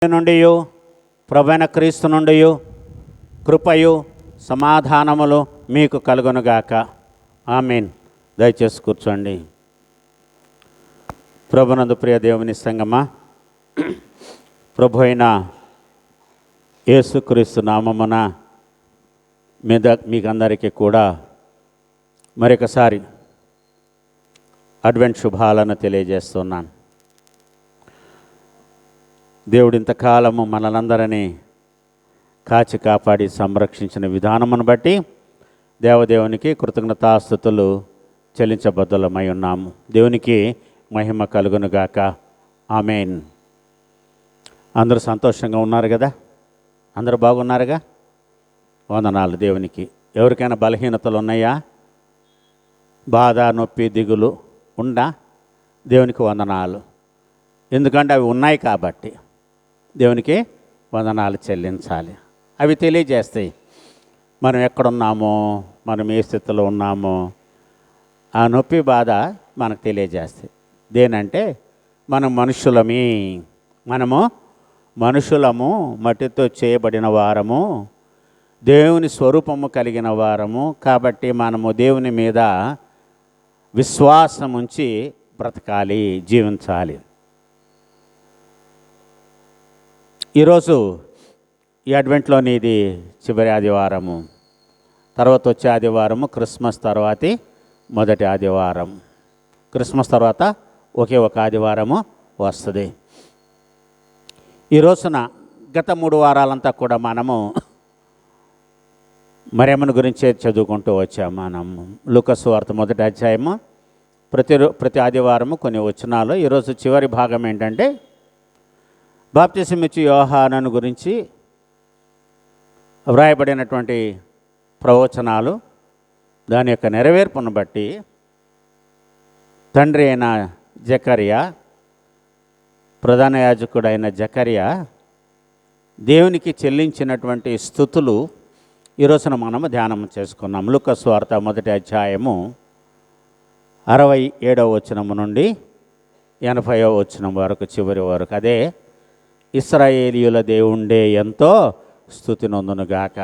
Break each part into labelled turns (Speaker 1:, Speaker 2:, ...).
Speaker 1: నుండి ప్రభువైన క్రీస్తు నుండి కృపయు సమాధానములు మీకు కలుగునుగాక. ఆమేన్. దయచేసి కూర్చోండి. ప్రభునందు ప్రియ దేవుని సంగమా, ప్రభు అయిన యేసుక్రీస్తు నామమున మీకందరికీ కూడా మరొకసారి అడ్వెంట్ శుభాలను తెలియజేస్తున్నాను. దేవుడు ఇంతకాలము మనలందరినీ కాచి కాపాడి సంరక్షించిన విధానమును బట్టి దేవదేవునికి కృతజ్ఞతాస్తుతులు చెల్లించబద్దులమై ఉన్నాము. దేవునికి మహిమ కలుగునుగాక. ఆమేన్. అందరూ సంతోషంగా ఉన్నారు కదా? అందరూ బాగున్నారుగా? వందనాలు దేవునికి. ఎవరికైనా బలహీనతలు ఉన్నాయా? బాధ, నొప్పి, దిగులు ఉందా? దేవునికి వందనాలు. ఎందుకంటే అవి ఉన్నాయి కాబట్టి దేవునికి వందనాలు చెల్లించాలి. అవి తెలియజేస్తాయి మనం ఎక్కడున్నామో, మనం ఏ స్థితిలో ఉన్నామో. ఆ నొప్పి, బాధ మనకు తెలియజేస్తాయి. దేనంటే మనము మనుషులము, మట్టితో చేయబడిన వారము, దేవుని స్వరూపము కలిగిన వారము. కాబట్టి మనము దేవుని మీద విశ్వాసం ఉంచి బ్రతకాలి, జీవించాలి. ఈరోజు ఈ అడ్వెంట్లోని ఇది చివరి ఆదివారము. తర్వాత వచ్చే ఆదివారము క్రిస్మస్ తర్వాతి మొదటి ఆదివారం. క్రిస్మస్ తర్వాత ఒకే ఒక ఆదివారము వస్తుంది. ఈ రోజున గత 3 వారాలంతా కూడా మనము మరియమ్మను గురించే చదువుకుంటూ వచ్చాము. మనము లూకా సువార్త 1వ అధ్యాయము ప్రతి ఆదివారము కొన్ని వచనాలు. ఈరోజు చివరి భాగం ఏంటంటే బాప్తిసమిచ్చు యోహాను గురించి వ్రాయబడినటువంటి ప్రవచనాలు, దాని యొక్క నెరవేర్పును బట్టి తండ్రి అయిన జకరియా, ప్రధాన యాజకుడైన జకరియా దేవునికి చెల్లించినటువంటి స్తుతులు ఈరోజున మనము ధ్యానం చేసుకున్నాం. లూకా సువార్త 1వ అధ్యాయము 67వ వచనము నుండి 80వ వచనం వరకు, చివరి వరకు. అదే ఇశ్రాయేలీయుల దేవుండే ఎంతో స్తుతి నొందునుగాక.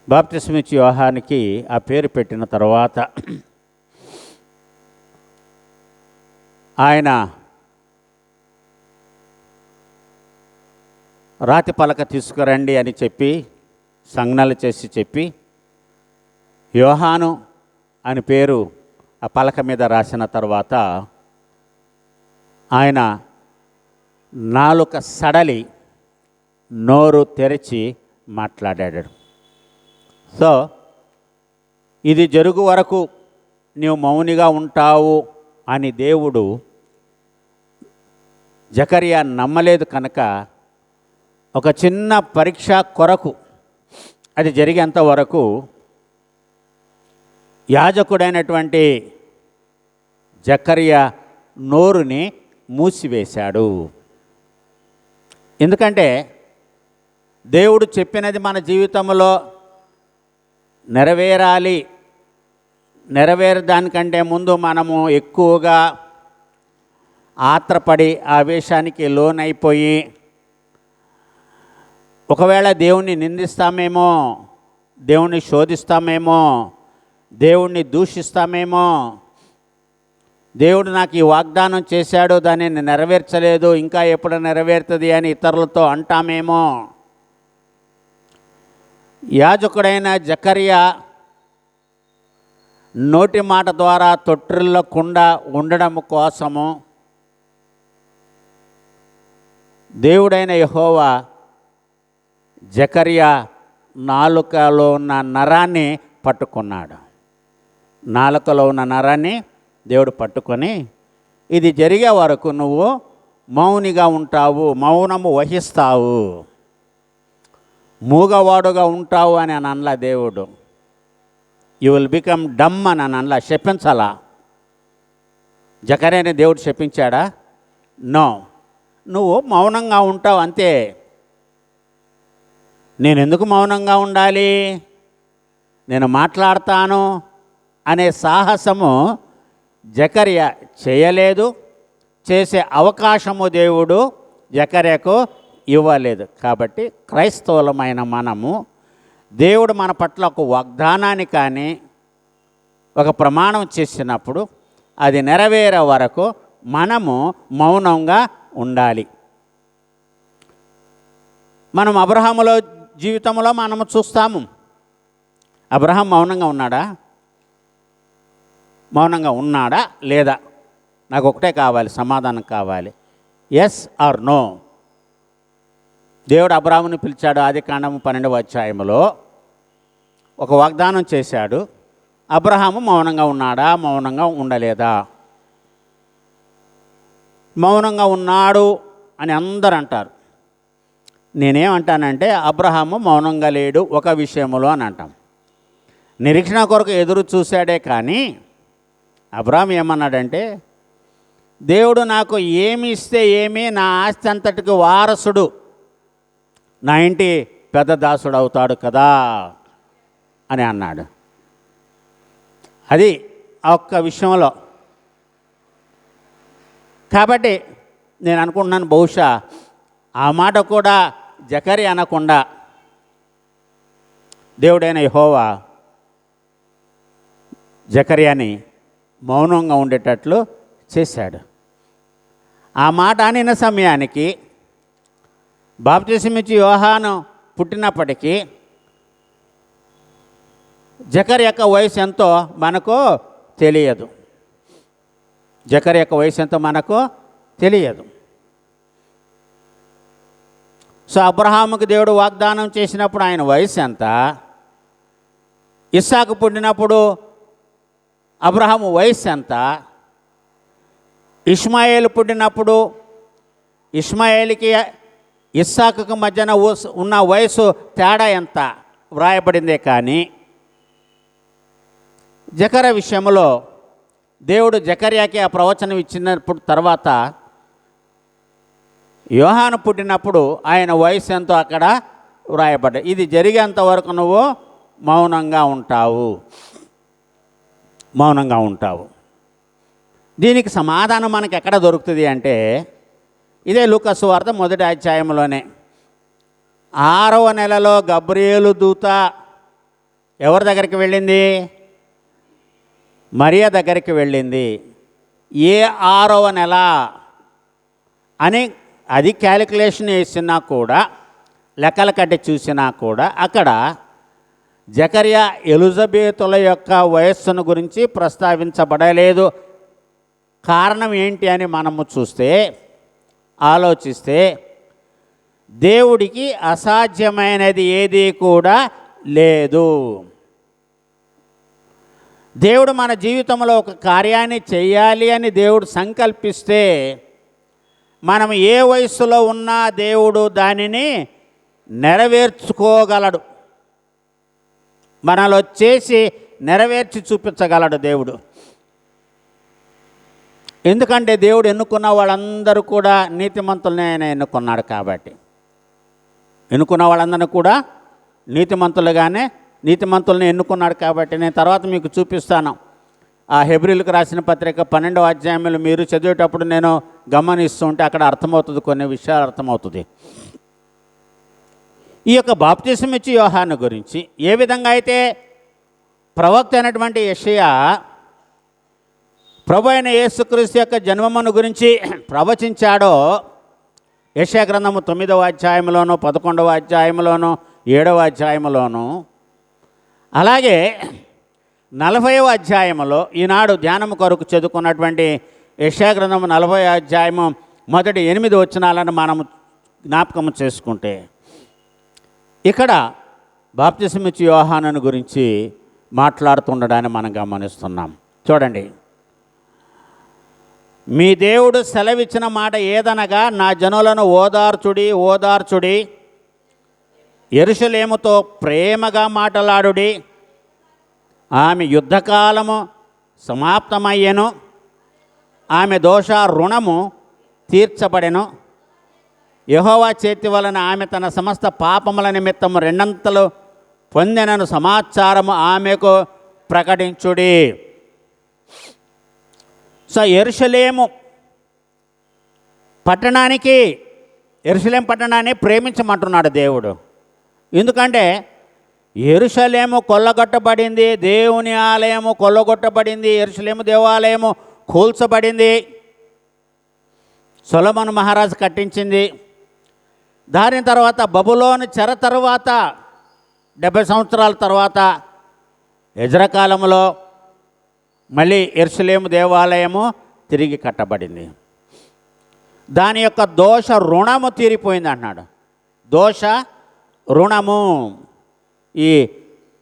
Speaker 1: బాప్తిసమిచ్చు యోహానికి ఆ పేరు పెట్టిన తర్వాత ఆయన రాతి పలక తీసుకురండి అని చెప్పి, సంజ్ఞలు చేసి చెప్పి, యోహాను అని పేరు ఆ పలక మీద రాసిన తర్వాత ఆయన నాలుక సడలి నోరు తెరిచి మాట్లాడాడు. సో ఇది జరుగు వరకు నీవు మౌనిగా ఉంటావు అని దేవుడు జకరియా నమ్మలేదు కనుక ఒక చిన్న పరీక్ష కొరకు అది జరిగేంత వరకు యాజకుడైనటువంటి జకరియా నోరుని మూసివేశాడు. ఎందుకంటే దేవుడు చెప్పినది మన జీవితంలో నెరవేరడానికంటే ముందు మనము ఎక్కువగా ఆత్రపడి ఆవేశానికి లోనైపోయి ఒకవేళ దేవుణ్ణి నిందిస్తామేమో, దేవుణ్ణి శోధిస్తామేమో, దేవుణ్ణి దూషిస్తామేమో, దేవుడు నాకు ఈ వాగ్దానం చేశాడు, దానిని నెరవేర్చలేదు, ఇంకా ఎప్పుడు నెరవేరుతుంది అని ఇతరులతో అంటామేమో. యాజకుడైన జకరియా నోటి మాట ద్వారా తొట్టిల్లకుండా ఉండడం కోసము దేవుడైన యెహోవా జకరియా నాలుకలో ఉన్న నరాన్ని పట్టుకున్నాడు. నాలుకలో ఉన్న నరాన్ని దేవుడు పట్టుకొని, ఇది జరిగే వరకు నువ్వు మౌనిగా ఉంటావు, మౌనము వహిస్తావు, మూగవాడుగా ఉంటావు అని అనలా దేవుడు. యు విల్ బికమ్ డమ్ అని అనలా, శపించాలా. జకర్యాని దేవుడు శపించాడా? నో, నువ్వు మౌనంగా ఉంటావు అంతే. నేను ఎందుకు మౌనంగా ఉండాలి, నేను మాట్లాడతాను అనే సాహసము జకర్యా చేయలేదు. చేసే అవకాశము దేవుడు జకర్యాకు ఇవ్వలేదు. కాబట్టి క్రైస్తవులమైన మనము దేవుడు మన పట్ల ఒక వాగ్దానాన్ని కానీ ఒక ప్రమాణం చేసినప్పుడు అది నెరవేరే వరకు మనము మౌనంగా ఉండాలి. మనం అబ్రహాములో జీవితంలో మనము చూస్తాము. అబ్రహాం మౌనంగా ఉన్నాడా? మౌనంగా ఉన్నాడా లేదా? నాకు ఒకటే కావాలి, సమాధానం కావాలి. Yes or no. దేవుడు అబ్రహాముని పిలిచాడు. ఆదికాండము 12వ అధ్యాయంలో ఒక వాగ్దానం చేశాడు. అబ్రహాము మౌనంగా ఉన్నాడా? మౌనంగా ఉండలేదా? మౌనంగా ఉన్నాడు అని అందరూ అంటారు. నేనేమంటానంటే అబ్రహాము మౌనంగా లేడు ఒక విషయంలో అని అంటాం. నిరీక్షణ కొరకు ఎదురు చూశాడే కానీ అబ్రహాం ఏమన్నాడంటే, దేవుడు నాకు ఏమి ఇస్తే ఏమి, నా ఆస్తి అంతటికి వారసుడు నా ఇంటి పెద్ద దాసుడు అవుతాడు కదా అని అన్నాడు. అది ఆ ఒక్క విషయంలో. కాబట్టి నేను అనుకుంటున్నాను, బహుశా ఆ మాట కూడా జకర్యా అనకుండా దేవుడైన యెహోవా జకర్యాని మౌనంగా ఉండేటట్లు చేశాడు. ఆ మాట అనిన సమయానికి బాప్తిసమిచ్చి యోహాను పుట్టినప్పటికీ జకర్యా యొక్క వయసు ఎంతో మనకు తెలియదు. జకర్యా యొక్క వయసు ఎంతో మనకు తెలియదు. సో అబ్రహాముకు దేవుడు వాగ్దానం చేసినప్పుడు ఆయన వయసు ఎంత? ఇస్సాకు పుట్టినప్పుడు అబ్రహాము వయసు ఎంత? ఇష్మాయేలు పుట్టినప్పుడు ఇష్మాయేలుకి ఇస్సాకుకు మధ్యన ఉన్న వయసు తేడా ఎంత వ్రాయబడిందే. కానీ జకర్యా విషయంలో దేవుడు జకర్యాకి ఆ ప్రవచనం ఇచ్చినప్పుడు తర్వాత యోహాను పుట్టినప్పుడు ఆయన వయసు ఎంతో అక్కడ వ్రాయబడ్డాయి. ఇది జరిగేంత వరకు నువ్వు మౌనంగా ఉంటావు, మౌనంగా ఉంటావు. దీనికి సమాధానం మనకి ఎక్కడ దొరుకుతుంది అంటే ఇదే లూకా సువార్త 1వ అధ్యాయంలోనే 6వ నెలలో గబ్రియేలు దూత ఎవరి దగ్గరికి వెళ్ళింది? మరియా దగ్గరికి వెళ్ళింది. ఏ 6వ నెల అని అది క్యాలిక్యులేషన్ వేసినా కూడా, లెక్కల కట్టి చూసినా కూడా అక్కడ జకర్యా ఎలిజబెతుల యొక్క వయస్సును గురించి ప్రస్తావించబడలేదు. కారణం ఏంటి అని మనము చూస్తే, ఆలోచిస్తే, దేవుడికి అసాధ్యమైనది ఏది కూడా లేదు. దేవుడు మన జీవితంలో ఒక కార్యాన్ని చేయాలి అని దేవుడు సంకల్పిస్తే మనం ఏ వయస్సులో ఉన్నా దేవుడు దానిని నెరవేర్చుకోగలడు. మనలో చేసి నెరవేర్చి చూపించగలడు దేవుడు. ఎందుకంటే దేవుడు ఎన్నుకున్న వాళ్ళందరూ కూడా నీతిమంతులనే ఆయన ఎన్నుకున్నాడు. కాబట్టి ఎన్నుకున్న వాళ్ళందరినీ కూడా నీతిమంతుల్ని ఎన్నుకున్నాడు. కాబట్టి నేను తర్వాత మీకు చూపిస్తాను. ఆ హెబ్రీలకు రాసిన పత్రిక 12వ అధ్యాయంలో మీరు చదివేటప్పుడు నేను గమనిస్తూ ఉంటే అక్కడ అర్థమవుతుంది, కొన్ని విషయాలు అర్థమవుతుంది. ఈ యొక్క బాప్తిసం ఇచ్చి యోహాను గురించి ఏ విధంగా అయితే ప్రవక్త అయినటువంటి యెషయా ప్రభు అయిన యేసుక్రీస్తు యొక్క జన్మమును గురించి ప్రవచించాడో, యెషయా గ్రంథము 9వ అధ్యాయంలోను 11వ అధ్యాయంలోను 7వ అధ్యాయంలోను, అలాగే 40వ అధ్యాయంలో ఈనాడు ధ్యానము కొరకు చదువుకున్నటువంటి యెషయా గ్రంథము 40వ అధ్యాయము మొదటి 8 వచనాలను మనము జ్ఞాపకం చేసుకుంటే ఇక్కడ బాప్తిసం ఇచ్చి యోహాను గురించి మాట్లాడుతుండడాన్ని మనం గమనిస్తున్నాం. చూడండి, మీ దేవుడు సెలవిచ్చిన మాట ఏదనగా, నా జనులను ఓదార్చుడి, యెరూషలేముతో ప్రేమగా మాట్లాడుడి, ఆమె యుద్ధకాలము సమాప్తమయ్యెను, ఆమె దోష రుణము తీర్చబడెను, యెహోవా చేతి వలన ఆమె తన సమస్త పాపముల నిమిత్తము 2 అంతలు పొందెనను సమాచారము ఆమెకు ప్రకటించుడి. సో యెరూషలేము పట్టణానికి యెరూషలేము పట్టణాన్ని ప్రేమించమంటున్నాడు దేవుడు. ఎందుకంటే యెరూషలేము కొల్లగొట్టబడింది, దేవుని ఆలయము కొల్లగొట్టబడింది, యెరూషలేము దేవాలయము కూల్చబడింది, సొలొమోను మహారాజు కట్టించింది. దాని తర్వాత బబులోను చెర తర్వాత 70 సంవత్సరాల తర్వాత ఎజ్రా కాలంలో మళ్ళీ యెరూషలేము దేవాలయము తిరిగి కట్టబడింది. దాని యొక్క దోష రుణము తీరిపోయింది అన్నాడు. దోష రుణము. ఈ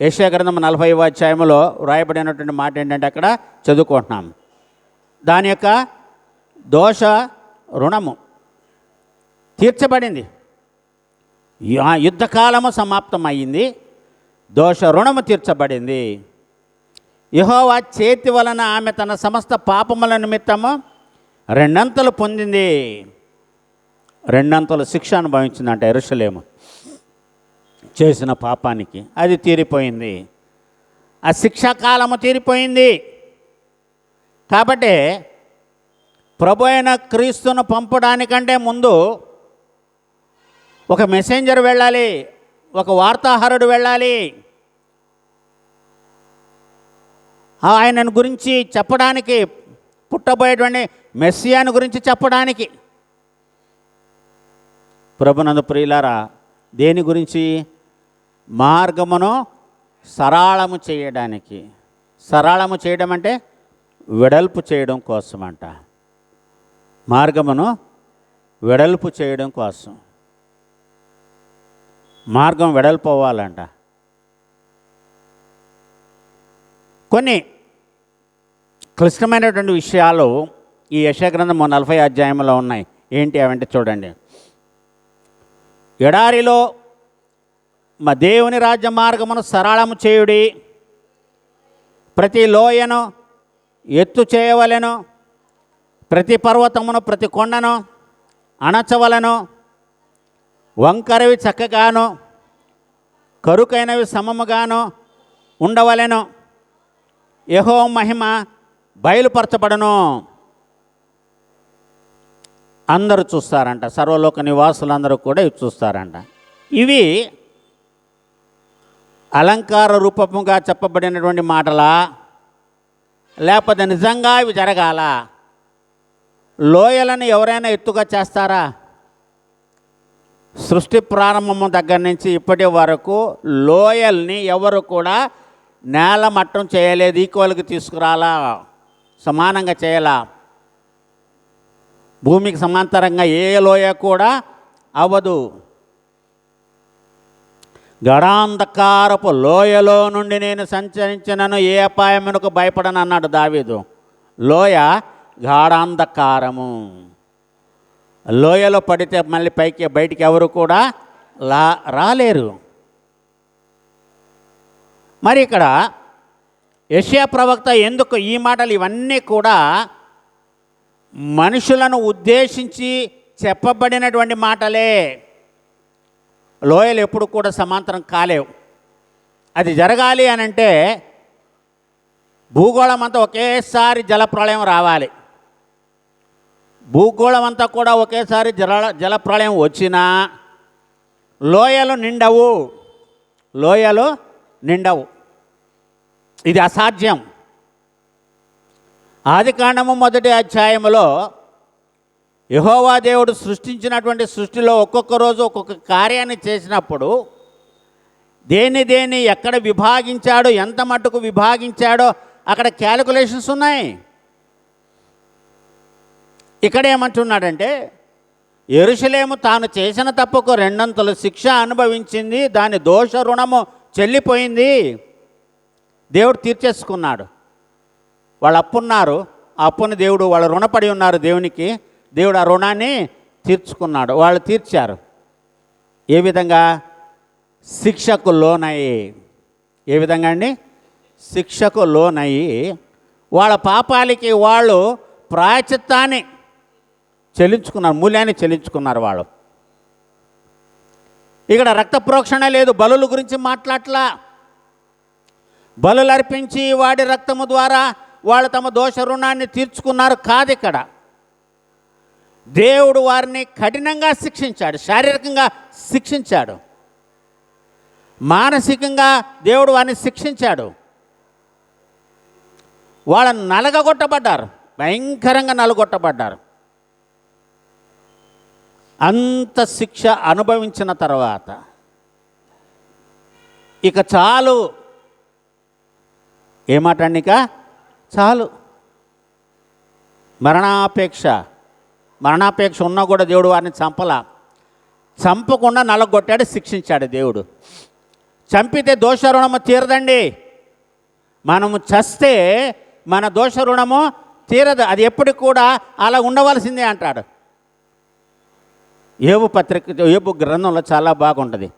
Speaker 1: యెషయా గ్రంథం 40వ అధ్యాయంలో వ్రాయబడినటువంటి మాట ఏంటంటే అక్కడ చదువుకుంటున్నాం. దాని యొక్క దోష రుణము తీర్చబడింది. యుద్ధకాలము సమాప్తమయ్యింది, దోష రుణము తీర్చబడింది. యెహోవా చేతి వలన ఆమె తన సమస్త పాపముల నిమిత్తము 2 అంతలు పొందింది. 2 అంతలు శిక్ష అనుభవించిందంట యెరూషలేము చేసిన పాపానికి. అది తీరిపోయింది, ఆ శిక్షాకాలము తీరిపోయింది. కాబట్టి ప్రభు అయిన క్రీస్తును పంపడానికంటే ముందు ఒక మెసెంజర్ వెళ్ళాలి, ఒక వార్తాహరుడు వెళ్ళాలి. ఆయనను గురించి చెప్పడానికి, పుట్టబోయేటువంటి మెస్సియాను గురించి చెప్పడానికి. ప్రభునందు ప్రియులారా, దేని గురించి? మార్గమును సరళము చేయడానికి. సరళము చేయడం అంటే వెడల్పు చేయడం కోసం అంట. మార్గమును వెడల్పు చేయడం కోసం. మార్గం వెడల్పు అవ్వాలంట. కొన్ని క్లిష్టమైనటువంటి విషయాలు ఈ యెషయా గ్రంథం 40 అధ్యాయంలో ఉన్నాయి. ఏంటి అవంటే చూడండి. ఎడారిలో మా దేవుని రాజ్య మార్గమును సరళము చేయుడి, ప్రతి లోయను ఎత్తు చేయవలెను, ప్రతి పర్వతమును ప్రతి కొండను అణచవలను, వంకరవి చక్కగాను కరుకైనవి సమముగాను ఉండవలెను, యెహోవా మహిమ బయలుపరచబడను. అందరూ చూస్తారంట, సర్వలోక నివాసులందరూ కూడా ఇవి చూస్తారంట. ఇవి అలంకార రూపముగా చెప్పబడినటువంటి మాటలా, లేకపోతే నిజంగా ఇవి జరగాల? లోయలను ఎవరైనా ఎత్తుగా చేస్తారా? సృష్టి ప్రారంభము దగ్గర నుంచి ఇప్పటి వరకు లోయల్ని ఎవరు కూడా నేల మట్టం చేయలేదు, ఈక్వల్గా తీసుకురాలా, సమానంగా చేయాలా. భూమికి సమాంతరంగా ఏ లోయ కూడా అవ్వదు. గడాంధకారపు లోయలో నుండి నేను సంచరించినను ఏ అపాయమునకు భయపడను అన్నాడు దావీదు. లోయ గాఢాంధకారము. లోయలో పడితే మళ్ళీ బయటికి ఎవరు కూడా రాలేరు. మరి ఇక్కడ యెషయా ప్రవక్త ఎందుకు ఈ మాటలు? ఇవన్నీ కూడా మనుషులను ఉద్దేశించి చెప్పబడినటువంటి మాటలే. లోయలు ఎప్పుడు కూడా సమాంతరం కాలేవు. అది జరగాలి అని అంటే భూగోళం అంతా ఒకేసారి జలప్రళయం రావాలి. భూగోళం అంతా కూడా ఒకేసారి జలప్రళయం వచ్చినా లోయలు నిండవు. లోయలు నిండవు. ఇది అసాధ్యం. ఆదికాండము 1వ అధ్యాయములో యెహోవా దేవుడు సృష్టించినటువంటి సృష్టిలో ఒక్కొక్క రోజు ఒక్కొక్క కార్యాన్ని చేసినప్పుడు దేన్ని ఎక్కడ విభాగించాడో, ఎంత మట్టుకు విభాగించాడో అక్కడ క్యాలిక్యులేషన్స్ ఉన్నాయి. ఇక్కడ ఏమంటున్నాడంటే యెరూషలేము తాను చేసిన తప్పుకు 2 అంతలు శిక్ష అనుభవించింది, దాని దోష రుణము చెల్లిపోయింది. దేవుడు తీర్చేసుకున్నాడు. వాళ్ళు అప్పున్నారు, ఆ అప్పుని దేవుడు, వాళ్ళు రుణపడి ఉన్నారు దేవునికి, దేవుడు ఆ రుణాన్ని తీర్చుకున్నాడు. వాళ్ళు తీర్చారు. ఏ విధంగా? శిక్షకు లోనయ్యి. ఏ విధంగా అండి? శిక్షకు లోనయ్యి వాళ్ళ పాపాలకి వాళ్ళు ప్రాయశ్చిత్తాన్ని చెల్లించుకున్నారు, మూల్యాన్ని చెల్లించుకున్నారు వాళ్ళు. ఇక్కడ రక్త ప్రోక్షణ లేదు, బలుల గురించి మాట్లాడలా. బలులు అర్పించి వాడి రక్తము ద్వారా వాళ్ళు తమ దోష రుణాన్ని తీర్చుకున్నారు కాదు. ఇక్కడ దేవుడు వారిని కఠినంగా శిక్షించాడు, శారీరకంగా శిక్షించాడు, మానసికంగా దేవుడు వారిని శిక్షించాడు. వాళ్ళని నలగొట్టబడ్డారు, భయంకరంగా నలగొట్టబడ్డారు. అంత శిక్ష అనుభవించిన తర్వాత ఇక చాలు, ఏమాటండి, ఇక చాలు. మరణాపేక్ష ఉన్నా కూడా దేవుడు వారిని చంపకుండా నలగొట్టాడు, శిక్షించాడు దేవుడు. చంపితే దోష రుణము తీరదండి. మనము చస్తే మన దోష రుణము తీరదు. అది ఎప్పటికి కూడా అలా ఉండవలసిందే అంటాడు. యోబు గ్రంథంలో చాలా బాగుంటుంది.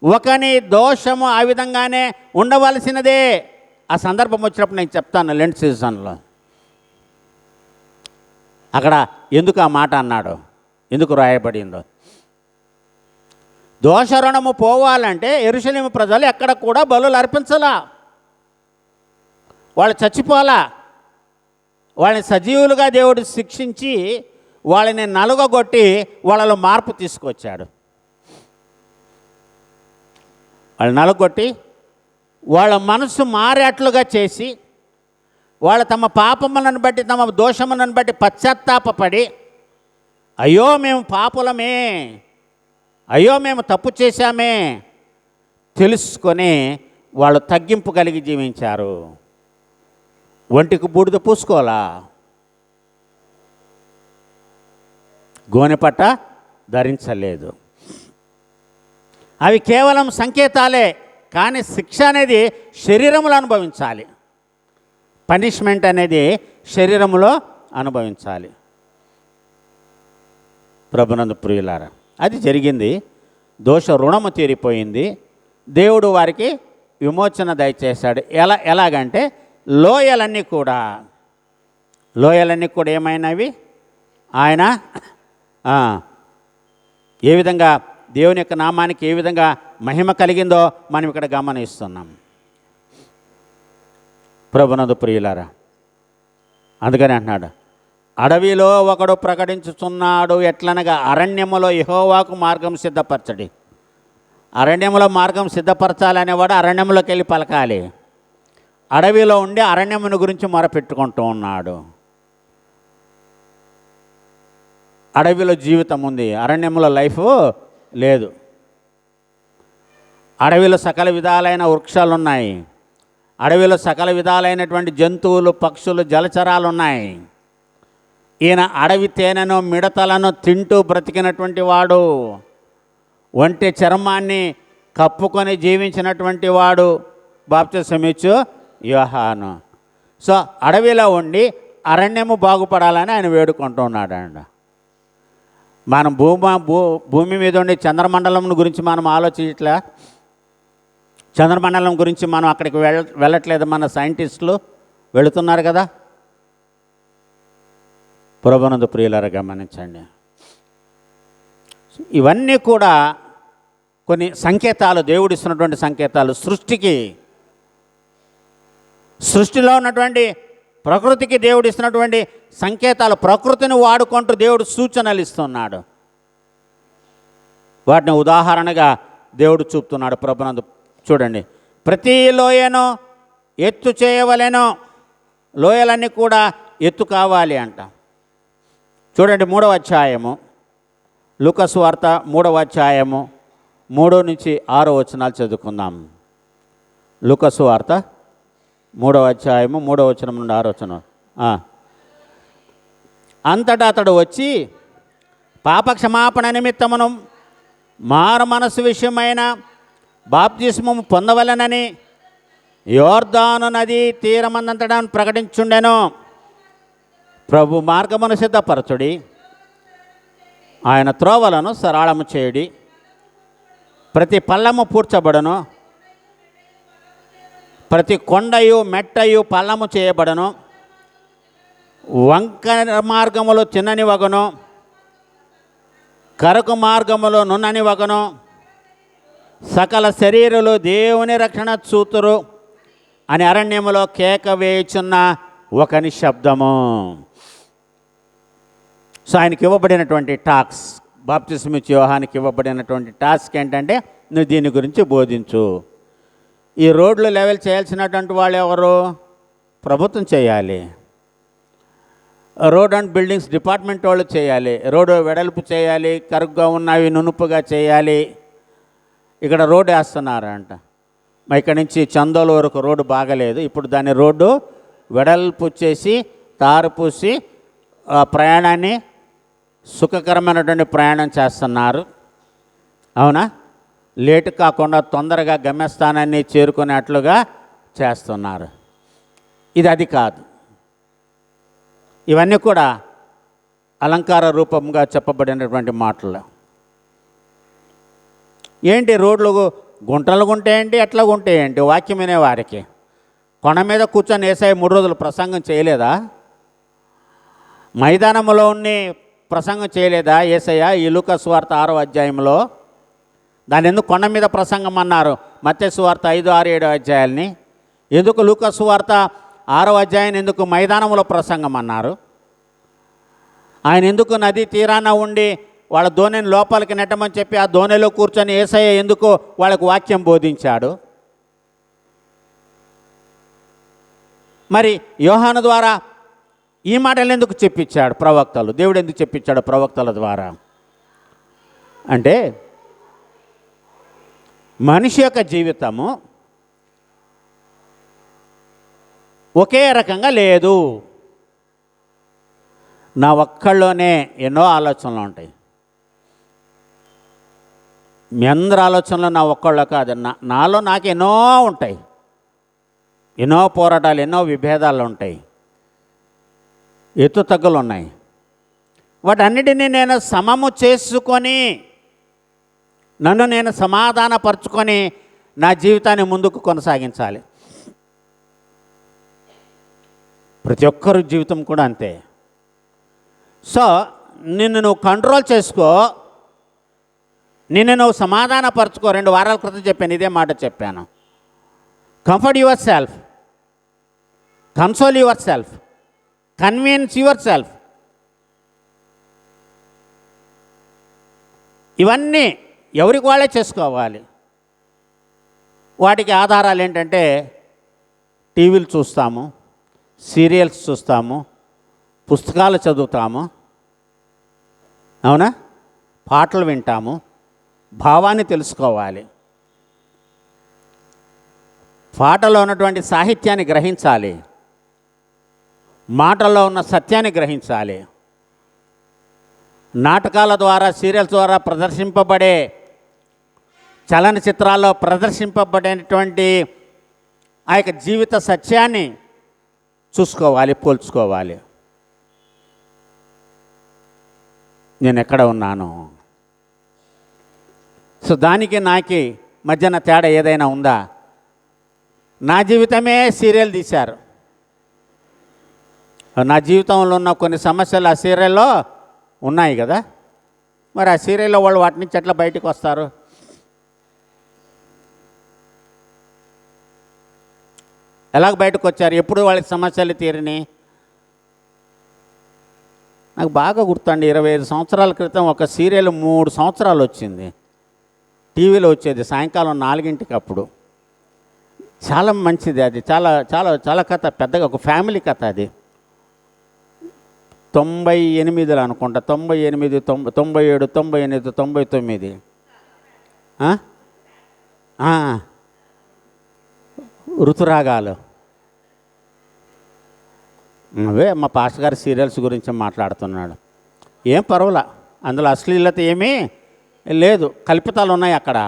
Speaker 1: ఒకని దోషము ఆ విధంగానే ఉండవలసినదే. ఆ సందర్భం వచ్చినప్పుడు నేను చెప్తాను లెంట్ సీజన్లో. అక్కడ ఎందుకు ఆ మాట అన్నాడు, ఎందుకు రాయబడిందో. దోష రుణము పోవాలంటే యెరూషలేము ప్రజలు ఎక్కడ కూడా బలులు అర్పించలా, వాళ్ళు చచ్చిపోలా. వాళ్ళని సజీవులుగా దేవుడు శిక్షించి వాళ్ళని నలుగగొట్టి వాళ్ళలో మార్పు తీసుకొచ్చాడు. వాళ్ళు నలుగొట్టి వాళ్ళ మనసు మారేట్లుగా చేసి, వాళ్ళు తమ పాపములను బట్టి, తమ దోషములను బట్టి పశ్చాత్తాపపడి, అయ్యో మేము పాపులమే, అయ్యో మేము తప్పు చేశామే తెలుసుకొని వాళ్ళు తగ్గింపు కలిగి జీవించారు. ఒంటికి బూడిద పూసుకోవాలా, గోనెపట్ట ధరించలేదు. అవి కేవలం సంకేతాలే, కానీ శిక్ష అనేది శరీరములో అనుభవించాలి. పనిష్మెంట్ అనేది శరీరములో అనుభవించాలి. ప్రభునందు ప్రియులారా, అది జరిగింది. దోష రుణము తీరిపోయింది. దేవుడు వారికి విమోచన దయచేశాడు. ఎలాగంటే లోయలన్నీ కూడా ఏమైనవి, ఆయన ఏ విధంగా దేవుని యొక్క నామానికి ఏ విధంగా మహిమ కలిగిందో మనం ఇక్కడ గమనిస్తున్నాం. ప్రభునందు ప్రియులారా, అందుకని అంటున్నాడు, అడవిలో ఒకడు ప్రకటించుచున్నాడు ఎట్లనగా అరణ్యములో యెహోవాకు మార్గం సిద్ధపరచడి. అరణ్యములో మార్గం సిద్ధపరచాలనేవాడు అరణ్యంలోకి వెళ్ళి పలకాలి. అడవిలో ఉండి అరణ్యమును గురించి మొరపెట్టుకుంటూ ఉన్నాడు. అడవిలో జీవితం ఉంది, అరణ్యంలో లైఫ్ లేదు. అడవిలో సకల విధాలైన వృక్షాలు ఉన్నాయి, అడవిలో సకల విధాలైనటువంటి జంతువులు, పక్షులు, జలచరాలు ఉన్నాయి. ఈయన అడవి తేనెను, మిడతలను తింటూ బ్రతికినటువంటి వాడు, ఒంటి చర్మాన్ని కప్పుకొని జీవించినటువంటి వాడు బాప్తిసమిచ్చు యోహాను. సో అడవిలో ఉండి అరణ్యము బాగుపడాలని ఆయన వేడుకుంటున్నాడండి. మనం భూమి మీద ఉండి చంద్రమండలం గురించి మనం ఆలోచించట్లే. చంద్రమండలం గురించి మనం అక్కడికి వెళ్ళట్లేదు. మన సైంటిస్టులు వెళుతున్నారు కదా. ప్రభునందు ప్రియులారా గమనించండి, ఇవన్నీ కూడా కొన్ని సంకేతాలు, దేవుడు ఇస్తున్నటువంటి సంకేతాలు. సృష్టిలో ఉన్నటువంటి ప్రకృతికి దేవుడు ఇస్తున్నటువంటి సంకేతాలు. ప్రకృతిని వాడుకుంటూ దేవుడు సూచనలు ఇస్తున్నాడు. వాటిని ఉదాహరణగా దేవుడు చూపుతున్నాడు. ప్రభునందు చూడండి, ప్రతి లోయను ఎత్తు చేయవలెను, లోయలన్నీ కూడా ఎత్తు కావాలి అంట. చూడండి 3వ అధ్యాయము, లూకా సువార్త 3వ అధ్యాయము 3 నుంచి 6 వచనాలు చదువుకుందాం. లూకా సువార్త 3వ అధ్యాయము 3వ వచనం నుండి 6వ వచనం. అంతటా అతడు వచ్చి పాప క్షమాపణ నిమిత్తమును మారు మనసు విషయమైన బాప్తిస్మము పొందవలెనని యోర్దాను నది తీరమందంతటా ప్రకటించుండెను. ప్రభు మార్గమును సిద్ధపరచుడి, ఆయన త్రోవలను సరళము చేయుడి, ప్రతి పల్లము పూడ్చబడను, ప్రతి కొండయు మెట్టయు పల్లము చేయబడను, వంకర మార్గములు చిన్నని వగను, కరకు మార్గములు నున్నని వగను, సకల శరీరులు దేవుని రక్షణ చూతురు అని అరణ్యములో కేక వేయుచున్న ఒకని శబ్దము. సో ఆయనకి ఇవ్వబడినటువంటి టాస్క్, బాప్తిస్మ ఇచ్చే యోహానికి ఇవ్వబడినటువంటి టాస్క్ ఏంటంటే, నువ్వు దీని గురించి బోధించు. ఈ రోడ్లు లెవెల్ చేయాల్సినటువంటి వాళ్ళు ఎవరు? ప్రభుత్వం చేయాలి. రోడ్ అండ్ బిల్డింగ్స్ డిపార్ట్మెంట్ వాళ్ళు చేయాలి. రోడ్డు వెడల్పు చేయాలి, కరుగ్గా ఉన్నవి నునుపుగా చేయాలి. ఇక్కడ రోడ్డు వేస్తున్నారంట, ఇక్కడి నుంచి చందోలు వరకు రోడ్డు బాగలేదు, ఇప్పుడు దాన్ని రోడ్డు వెడల్పు చేసి తారు పూసి ప్రయాణాన్ని సుఖకరమైనటువంటి ప్రయాణం చేస్తున్నారు. అవునా? లేటు కాకుండా తొందరగా గమ్యస్థానాన్ని చేరుకునేట్లుగా చేస్తున్నారు. అది కాదు. ఇవన్నీ కూడా అలంకార రూపంగా చెప్పబడినటువంటి మాటలు. ఏంటి రోడ్లు గుంటలు ఉంటాయండి, ఎట్లా ఉంటాయండి? వాక్యం వినే వారికి కొండ మీద కూర్చొని యేసయ్య 3 రోజులు ప్రసంగం చేయలేదా? మైదానంలో ఉండి ప్రసంగం చేయలేదా యేసయ్య? ఈ లూకా సువార్త 6వ అధ్యాయంలో దాన్ని ఎందుకు కొండ మీద ప్రసంగం అన్నారు? మత్తయి సువార్త 5, 6, 7 అధ్యాయాల్ని ఎందుకు లూకా సువార్త 6వ అధ్యాయాన్ని ఎందుకు మైదానంలో ప్రసంగం అన్నారు? ఆయన ఎందుకు నది తీరాన ఉండి వాళ్ళ దోణిని లోపలికి నెట్టమని చెప్పి ఆ దోణిలో కూర్చొని యేసయ్య ఎందుకు వాళ్ళకు వాక్యం బోధించాడు? మరి యోహాను ద్వారా ఈ మాటలు ఎందుకు చెప్పించాడు ప్రవక్తలు? దేవుడు ఎందుకు చెప్పించాడు ప్రవక్తల ద్వారా? అంటే మనిషి యొక్క జీవితము ఒకే రకంగా లేదు. నా ఒక్కళ్ళలోనే ఎన్నో ఆలోచనలు ఉంటాయి. మీ అందరి ఆలోచనలు నా ఒక్కళ్ళో కాదు, నాలో నాకు ఎన్నో ఉంటాయి. ఎన్నో పోరాటాలు, ఎన్నో విభేదాలు ఉంటాయి, ఎత్తు తగ్గులు ఉన్నాయి. వాటన్నిటినీ నేను సమము చేసుకొని, నన్ను నేను సమాధానపరుచుకొని నా జీవితాన్ని ముందుకు కొనసాగించాలి. ప్రతి ఒక్కరి జీవితం కూడా అంతే. సో నిన్ను నువ్వు కంట్రోల్ చేసుకో, నిన్ను నువ్వు సమాధానపరచుకో. 2 వారాల క్రితం చెప్పాను, ఇదే మాట చెప్పాను. Comfort your self, console your self, convince your self. ఇవన్నీ ఎవరికి వాళ్ళే చేసుకోవాలి. వాటికి ఆధారాలు ఏంటంటే, టీవీలు చూస్తాము, సీరియల్స్ చూస్తాము, పుస్తకాలు చదువుతాము, అవునా, పాటలు వింటాము, భావాన్ని తెలుసుకోవాలి, పాటలో ఉన్నటువంటి సాహిత్యాన్ని గ్రహించాలి, మాటల్లో ఉన్న సత్యాన్ని గ్రహించాలి. నాటకాల ద్వారా, సీరియల్స్ ద్వారా ప్రదర్శింపబడే, చలనచిత్రాల్లో ప్రదర్శింపబడేటువంటి ఆ యొక్క జీవిత సత్యాన్ని చూసుకోవాలి, పోల్చుకోవాలి. నేను ఎక్కడ ఉన్నాను? సో దానికి నాకి మధ్యన తేడా ఏదైనా ఉందా? నా జీవితమే సీరియల్ తీశారు. నా జీవితంలో ఉన్న కొన్ని సమస్యలు ఆ సీరియల్లో ఉన్నాయి కదా. మరి ఆ సీరియల్లో వాళ్ళు వాటి నుంచి ఎట్లా బయటకు వస్తారు? ఎలాగ బయటకు వచ్చారు? ఎప్పుడు వాళ్ళకి సమస్యలు తీరినాయి? నాకు బాగా గుర్తండి, 25 సంవత్సరాల క్రితం ఒక సీరియల్ 3 సంవత్సరాలు వచ్చింది, టీవీలో వచ్చేది సాయంకాలం 4 అప్పుడు. చాలా మంచిది అది, చాలా చాలా చాలా కథ, పెద్దగా ఒక ఫ్యామిలీ కథ అది. 98 అనుకుంటా, 98, 97, 98, 99. ఋతురాగాలు. అవే మా పాస్టర్ గారి సీరియల్స్ గురించి మాట్లాడుతున్నాడు. ఏం పర్వాలా, అందులో అశ్లీలత ఏమీ లేదు, కల్పితాలు ఉన్నాయి అక్కడ.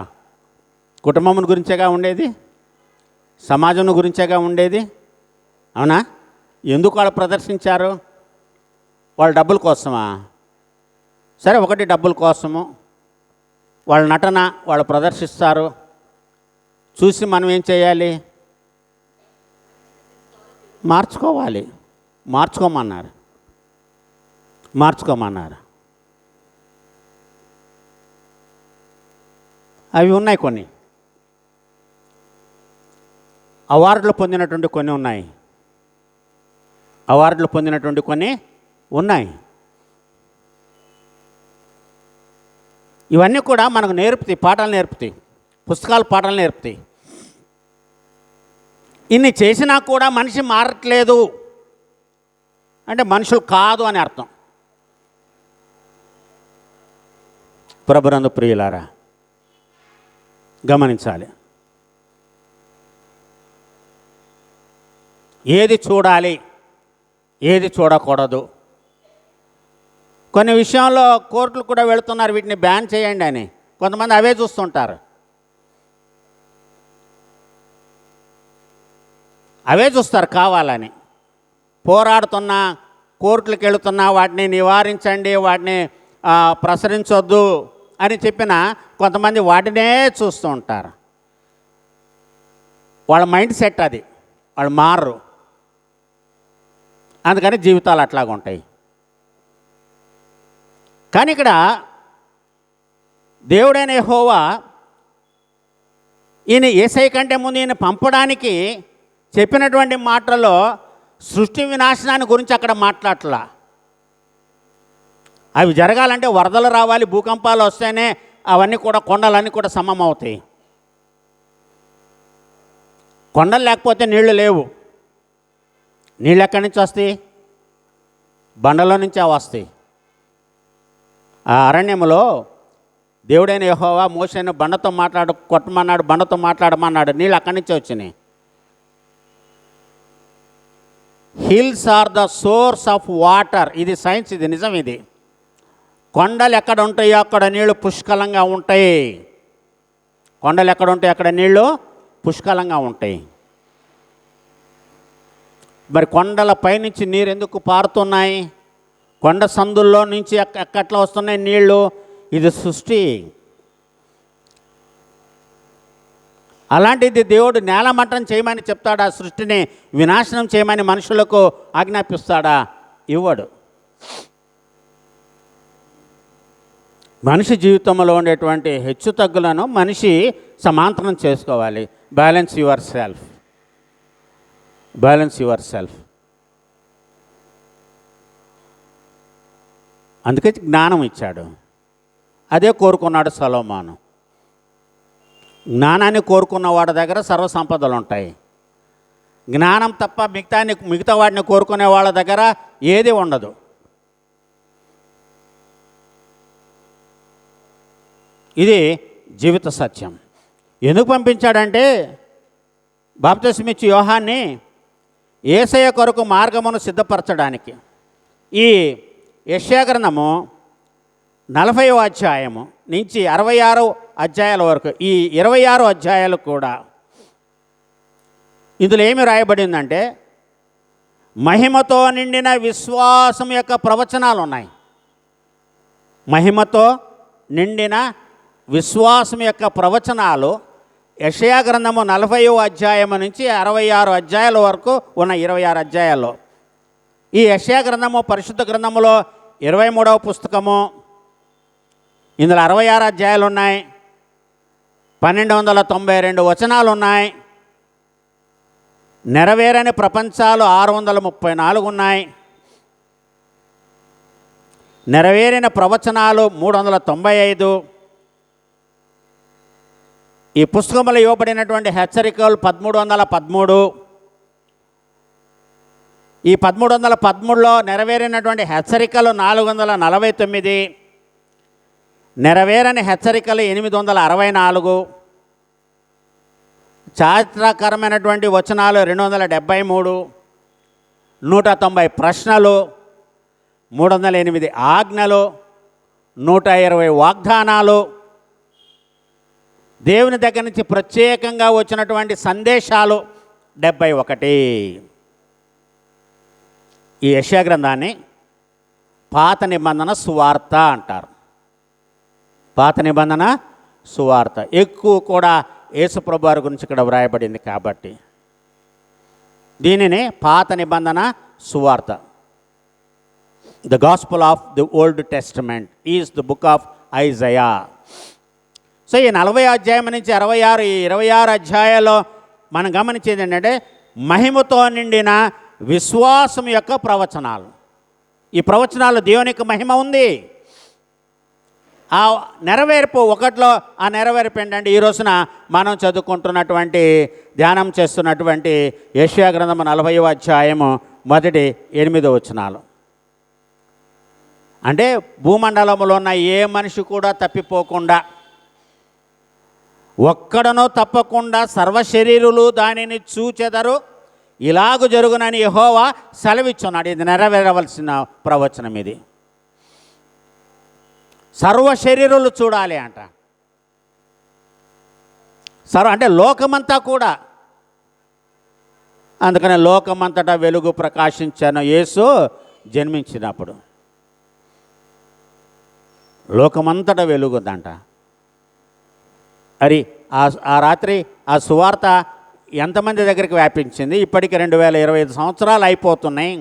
Speaker 1: కుటుంబం గురించేగా ఉండేది, సమాజం గురించేగా ఉండేది, అవునా? ఎందుకు వాళ్ళు ప్రదర్శించారు? వాళ్ళ డబ్బుల కోసమా? సరే, ఒకటి డబ్బుల కోసము వాళ్ళ నటన వాళ్ళు ప్రదర్శిస్తారు. చూసి మనం ఏం చేయాలి? మార్చుకోమన్నారు. అవి ఉన్నాయి, కొన్ని అవార్డులు పొందినటువంటి కొన్ని ఉన్నాయి. ఇవన్నీ కూడా మనకు నేర్పుతాయి, పాఠాలు నేర్పుతాయి, పుస్తకాలు పాఠాలు నేర్పుతాయి. ఇన్ని చేసినా కూడా మనిషి మారట్లేదు అంటే మనుషులు కాదు అని అర్థం. ప్రభునందు ప్రియులారా గమనించాలి, ఏది చూడాలి ఏది చూడకూడదు. కొన్ని విషయంలో కోర్టులు కూడా వెళుతున్నారు, వీటిని బ్యాన్ చేయండి అని. కొంతమంది అవే చూస్తుంటారు, అవే చూస్తారు కావాలని. పోరాడుతున్నా, కోర్టులకు వెళుతున్నా వాటిని నివారించండి, వాటిని ప్రసరించొద్దు అని చెప్పిన కొంతమంది వాటినే చూస్తూ ఉంటారు. వాళ్ళ మైండ్ సెట్ అది, వాళ్ళు మారరు. అందుకని జీవితాలు అట్లాగా ఉంటాయి. కానీ ఇక్కడ దేవుడైన యెహోవా ఈయన యేసయ్య కంటే ముందు ఈయన పంపడానికి చెప్పినటువంటి మాటల్లో సృష్టి వినాశనాన్ని గురించి అక్కడ మాట్లాడట్లా. అవి జరగాలంటే వరదలు రావాలి, భూకంపాలు వస్తేనే అవన్నీ కూడా, కొండలన్నీ కూడా సమమవుతాయి. కొండలు లేకపోతే నీళ్లు లేవు. నీళ్ళు ఎక్కడి నుంచి వస్తాయి? బండలో నుంచి అవి వస్తాయి. ఆ అరణ్యములో దేవుడైన యెహోవా మోషేను బండతో కొట్టమన్నాడు, బండతో మాట్లాడమన్నాడు. నీళ్ళు అక్కడి నుంచే వచ్చినాయి. Hills are the source of water. ఇది సైన్స్, ఇది నిజం. ఇది కొండలు ఎక్కడ ఉంటాయో అక్కడ నీళ్లు పుష్కలంగా ఉంటాయి. కొండలు ఎక్కడ ఉంటాయో అక్కడ నీళ్లు పుష్కలంగా ఉంటాయి. మరి కొండల పైనుంచి నీరు ఎందుకు పారుతున్నాయి? కొండ సందుల్లో నుంచి ఎక్కట్లా వస్తున్నాయి నీళ్లు? ఇది సృష్టి. అలాంటిది దేవుడు నేలమట్టం చేయమని చెప్తాడా? సృష్టిని వినాశనం చేయమని మనుషులకు ఆజ్ఞాపిస్తాడా? ఇవ్వడు. మనిషి జీవితంలో ఉండేటువంటి హెచ్చు తగ్గులను మనిషి సమాంతరం చేసుకోవాలి. Balance your self, balance your self. అందుకే జ్ఞానం ఇచ్చాడు. అదే కోరుకున్నాడు సొలొమోను. జ్ఞానాన్ని కోరుకున్న వాడి దగ్గర సర్వ సంపదలు ఉంటాయి. జ్ఞానం తప్ప మిగతా వాటిని కోరుకునే వాళ్ళ దగ్గర ఏది ఉండదు. ఇది జీవిత సత్యం. ఎందుకు పంపించాడంటే బాప్తిస్మిచ్చి యోహాన్ని యేసయ్య కొరకు మార్గమును సిద్ధపరచడానికి. ఈ యెషయా గ్రంథము 40వ అధ్యాయము నుంచి 66 అధ్యాయాల వరకు, ఈ 26 అధ్యాయాలు కూడా ఇందులో ఏమి రాయబడిందంటే మహిమతో నిండిన విశ్వాసం యొక్క ప్రవచనాలు ఉన్నాయి. మహిమతో నిండిన విశ్వాసం యొక్క ప్రవచనాలు యెషయా గ్రంథము 40వ అధ్యాయము నుంచి 66 అధ్యాయాల వరకు ఉన్న 26 అధ్యాయాల్లో. ఈ యెషయా గ్రంథము పరిశుద్ధ గ్రంథములో 23వ పుస్తకము. ఇందులో 66 అధ్యాయాలు ఉన్నాయి, 1292 వచనాలు ఉన్నాయి. నెరవేరని ప్రపంచాలు 634 ఉన్నాయి. నెరవేరిన ప్రవచనాలు 395. ఈ పుస్తకంలో ఇవ్వబడినటువంటి హెచ్చరికలు 1313. ఈ 1313లో నెరవేరినటువంటి హెచ్చరికలు 449. నెరవేరని హెచ్చరికలు 864. చారిత్రకరమైనటువంటి వచనాలు 273. 190 ప్రశ్నలు, 308 ఆజ్ఞలు, 120 వాగ్దానాలు, దేవుని దగ్గర నుంచి ప్రత్యేకంగా వచ్చినటువంటి సందేశాలు 71. ఈ యెషయా గ్రంథాన్ని పాత నిబంధన సువార్త అంటారు. పాత నిబంధన సువార్త. ఎక్కువ కూడా యేసుప్రభు వారి గురించి ఇక్కడ వ్రాయబడింది కాబట్టి దీనిని పాత నిబంధన సువార్త. The gospel of the old testament is the book of Isaiah. So ఈ 40 అధ్యాయం నుంచి 66, ఈ 26 అధ్యాయాల్లో మనం గమనించేది ఏంటంటే మహిమతో నిండిన విశ్వాసం యొక్క ప్రవచనాలు. ఈ ప్రవచనాలు దేవునికి మహిమ ఉంది. ఆ నెరవేర్పు ఒకటిలో ఆ నెరవేర్పు ఏంటంటే ఈ రోజున మనం చదువుకుంటున్నటువంటి ధ్యానం చేస్తున్నటువంటి యెషయా గ్రంథము 40వ అధ్యాయము 1-8 వచనాలు. అంటే భూమండలంలో ఉన్న ఏ మనిషి కూడా తప్పిపోకుండా, ఒక్కడనో తప్పకుండా సర్వశరీరులు దానిని చూచెదరు, ఇలాగు జరుగునని యెహోవా సెలవిచ్చున్నాడు. ఇది నెరవేరవలసిన ప్రవచనం. ఇది సర్వ శరీరులు చూడాలి అంట. అంటే లోకమంతా కూడా. అందుకనే లోకమంతటా వెలుగు ప్రకాశించిన యేసు జన్మించినప్పుడు లోకమంతటా వెలుగుందంట. అది ఆ రాత్రి ఆ సువార్త ఎంతమంది దగ్గరికి వ్యాపించింది? ఇప్పటికి 2025 సంవత్సరాలు అయిపోతున్నాయి.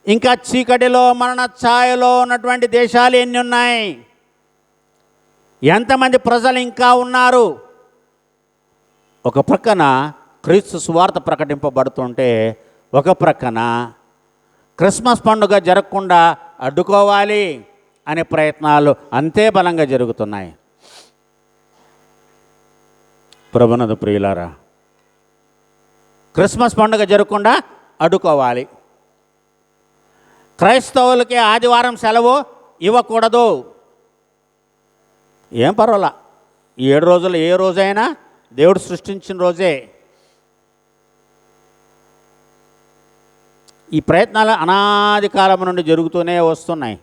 Speaker 1: ఇంకా చీకటిలో మరణ ఛాయలో ఉన్నటువంటి దేశాలు ఎన్ని ఉన్నాయి? ఎంతమంది ప్రజలు ఇంకా ఉన్నారు? ఒక ప్రక్కన క్రీస్తు సువార్త ప్రకటింపబడుతుంటే, ఒక ప్రక్కన క్రిస్మస్ పండుగ జరగకుండా అడ్డుకోవాలి అనే ప్రయత్నాలు అంతే బలంగా జరుగుతున్నాయి. ప్రభునందు ప్రియులారా, క్రిస్మస్ పండుగ జరగకుండా అడ్డుకోవాలి. క్రైస్తవులకి ఆదివారం సెలవు ఇవ్వకూడదు. ఏం పర్వాలా, 7 రోజులు ఏ రోజైనా దేవుడు సృష్టించిన రోజే. ఈ ప్రయత్నాలు అనాది కాలం నుండి జరుగుతూనే వస్తున్నాయి,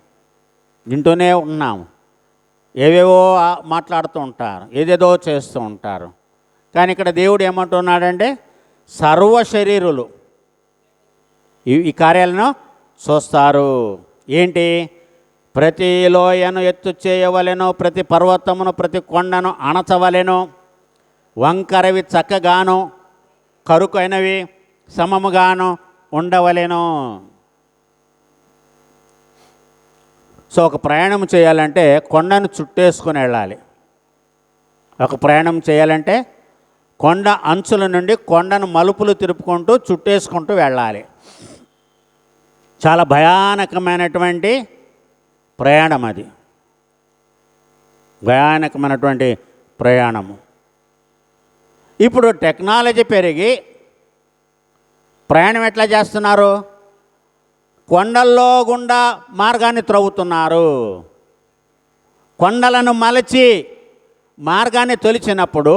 Speaker 1: వింటూనే ఉన్నాము. ఏవేవో మాట్లాడుతూ ఉంటారు, ఏదేదో చేస్తూ ఉంటారు. కానీ ఇక్కడ దేవుడు ఏమంటున్నాడంటే సర్వ శరీరులు ఈ కార్యాలను చూస్తారు. ఏంటి? ప్రతి లోయను ఎత్తు చేయవలెను, ప్రతి పర్వతమును ప్రతి కొండను అణచవలెను, వంకరవి చక్కగాను కరుకైనవి సమముగాను ఉండవలెను. సో ఒక ప్రయాణం చేయాలంటే కొండను చుట్టేసుకుని వెళ్ళాలి. ఒక ప్రయాణం చేయాలంటే కొండ అంచుల నుండి కొండను మలుపులు తిరుపుకుంటూ చుట్టేసుకుంటూ వెళ్ళాలి. చాలా భయానకమైనటువంటి ప్రయాణం అది, భయానకమైనటువంటి ప్రయాణము. ఇప్పుడు టెక్నాలజీ పెరిగి ప్రయాణం ఎట్లా చేస్తున్నారు? కొండల్లో గుండా మార్గాన్ని త్రవ్వుతున్నారు. కొండలను మలచి మార్గాన్ని తొలిచినప్పుడు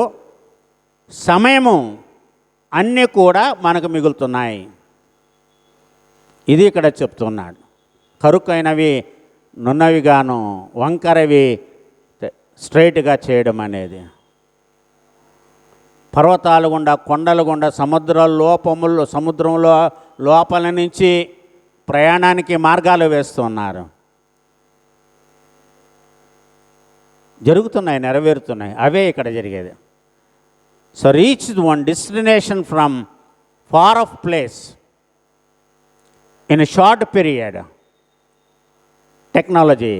Speaker 1: సమయము అన్నీ కూడా మనకు మిగులుతున్నాయి. ఇది ఇక్కడ చెప్తున్నాడు. కరుకైనవి నున్నవిగాను, వంకరవి స్ట్రైట్గా చేయడం అనేది. పర్వతాలు గుండా, కొండలు గుండా, సముద్రంలో లోపల నుంచి ప్రయాణానికి మార్గాలు వేస్తున్నారు. జరుగుతున్నాయి, నెరవేరుతున్నాయి. అవే ఇక్కడ జరిగేది. So reach one destination from far off place in a short period. Technology.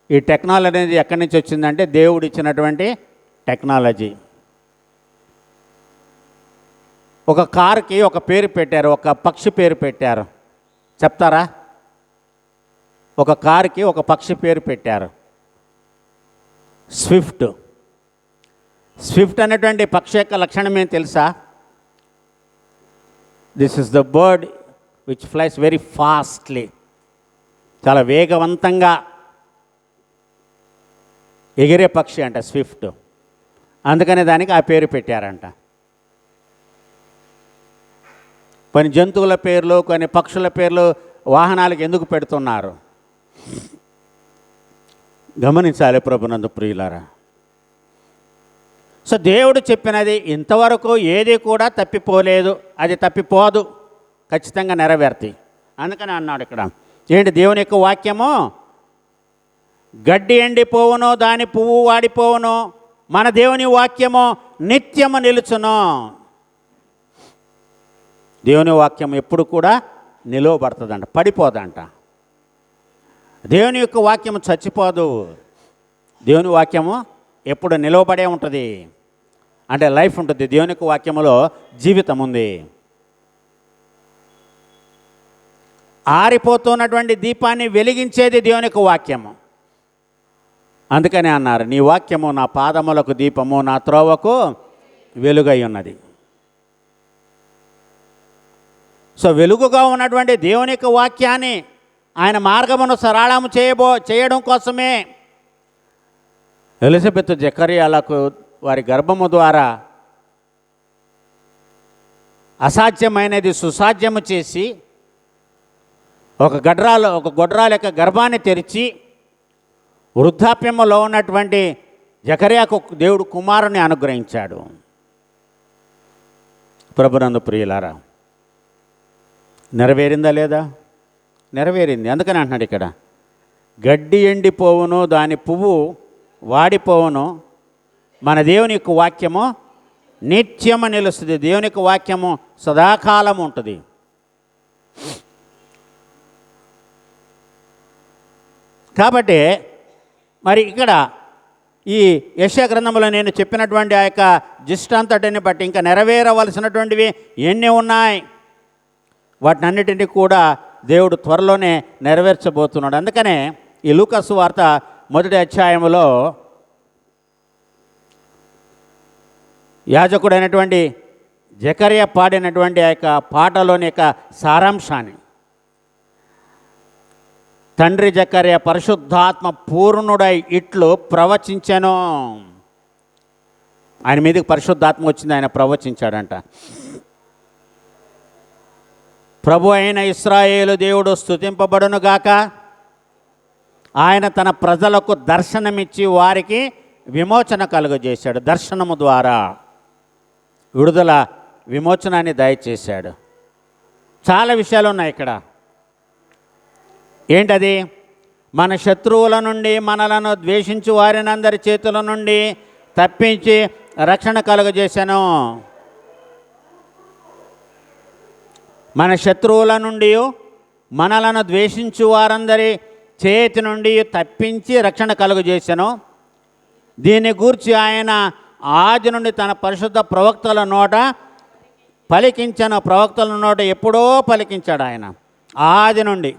Speaker 1: ఈ టెక్నాలజీ అనేది ఎక్కడి నుంచి వచ్చిందంటే దేవుడు ఇచ్చినటువంటి టెక్నాలజీ. ఒక కారుకి ఒక పేరు పెట్టారు, ఒక పక్షి పేరు పెట్టారు. చెప్తారా? ఒక కారుకి ఒక పక్షి పేరు పెట్టారు, స్విఫ్ట్. స్విఫ్ట్ అనేటువంటి పక్షి యొక్క లక్షణం ఏం తెలుసా? This is the bird which flies very fastly. చాలా వేగవంతంగా ఎగిరే పక్షి అంట స్విఫ్ట్. అందుకనే దానికి ఆ పేరు పెట్టారంట. కొన్ని జంతువుల పేర్లు, కొన్ని పక్షుల పేర్లు వాహనాలకు ఎందుకు పెడుతున్నారు? గమనించాలి ప్రభునందు ప్రియులారా. సో దేవుడు చెప్పినది ఇంతవరకు ఏది కూడా తప్పిపోలేదు, అది తప్పిపోదు, ఖచ్చితంగా నెరవేర్తి. అందుకని అన్నాడు ఇక్కడ. ఏంటి దేవుని యొక్క వాక్యము? గడ్డి ఎండిపోవును, దాని పువ్వు వాడిపోవును, మన దేవుని వాక్యము నిత్యము నిలుచును. దేవుని వాక్యం ఎప్పుడు కూడా నిలువబడుతుందంట, పడిపోదంట. దేవుని యొక్క వాక్యము చచ్చిపోదు. దేవుని వాక్యము ఎప్పుడు నిలవబడే ఉంటుంది, అంటే లైఫ్ ఉంటుంది. దేవుని యొక్క వాక్యములో జీవితం ఉంది. ఆరిపోతున్నటువంటి దీపాన్ని వెలిగించేది దేవుని యొక్క వాక్యము. అందుకనే అన్నారు, నీ వాక్యము నా పాదములకు దీపము, నా త్రోవకు వెలుగై ఉన్నది. సో వెలుగుగా ఉన్నటువంటి దేవుని యొక్క వాక్యాన్ని ఆయన మార్గమును సరళము చేయడం కోసమే ఎలిజబెత్ జకర్యాలకు వారి గర్భము ద్వారా అసాధ్యమైనది సుసాధ్యము చేసి ఒక గొడ్రాల యొక్క గర్భాన్ని తెరిచి వృద్ధాప్యములో ఉన్నటువంటి జకర్యాకు దేవుడు కుమారుని అనుగ్రహించాడు. ప్రభునందు ప్రియులారా, నెరవేరిందా లేదా? నెరవేరింది. అందుకని అంటున్నాడు ఇక్కడ, గడ్డి ఎండిపోవును, దాని పువ్వు వాడిపోవును, మన దేవుని యొక్క వాక్యము నిత్యము నిలుస్తుంది. దేవుని యొక్క వాక్యము సదాకాలం ఉంటుంది. కాబట్టి మరి ఇక్కడ ఈ యెషయా గ్రంథంలో నేను చెప్పినటువంటి ఆ యొక్క జిష్టంతటిని బట్టి ఇంకా నెరవేరవలసినటువంటివి ఎన్ని ఉన్నాయి, వాటినన్నిటినీ కూడా దేవుడు త్వరలోనే నెరవేర్చబోతున్నాడు. అందుకనే ఈ లూకా సువార్త 1వ అధ్యాయంలో యాజకుడైనటువంటి జకర్యా పాడినటువంటి ఆ యొక్క పాటలోని యొక్క సారాంశాన్ని, తండ్రి జకర్యా పరిశుద్ధాత్మ పూర్ణుడై ఇట్లు ప్రవచించెను. ఆయన మీదకి పరిశుద్ధాత్మ వచ్చింది, ఆయన ప్రవచించాడంట. ప్రభు అయిన ఇశ్రాయేలు దేవుడు స్తుతింపబడునుగాక, ఆయన తన ప్రజలకు దర్శనమిచ్చి వారికి విమోచన కలుగజేశాడు. దర్శనము ద్వారా విడుదల విమోచనాన్ని దయచేశాడు. చాలా విషయాలు ఉన్నాయి ఇక్కడ. ఏంటది? మన శత్రువుల నుండి, మనలను ద్వేషించు వారినందరి చేతుల నుండి తప్పించి రక్షణ కలుగజేశాను. మన శత్రువుల నుండి, మనలను ద్వేషించు వారందరి చేతి నుండి తప్పించి రక్షణ కలుగజేశాను. దీన్ని గూర్చి ఆయన ఆది నుండి తన పరిశుద్ధ ప్రవక్తల నోట పలికించను. ప్రవక్తల నోట ఎప్పుడో పలికించాడు ఆయన. ఆది నుండి,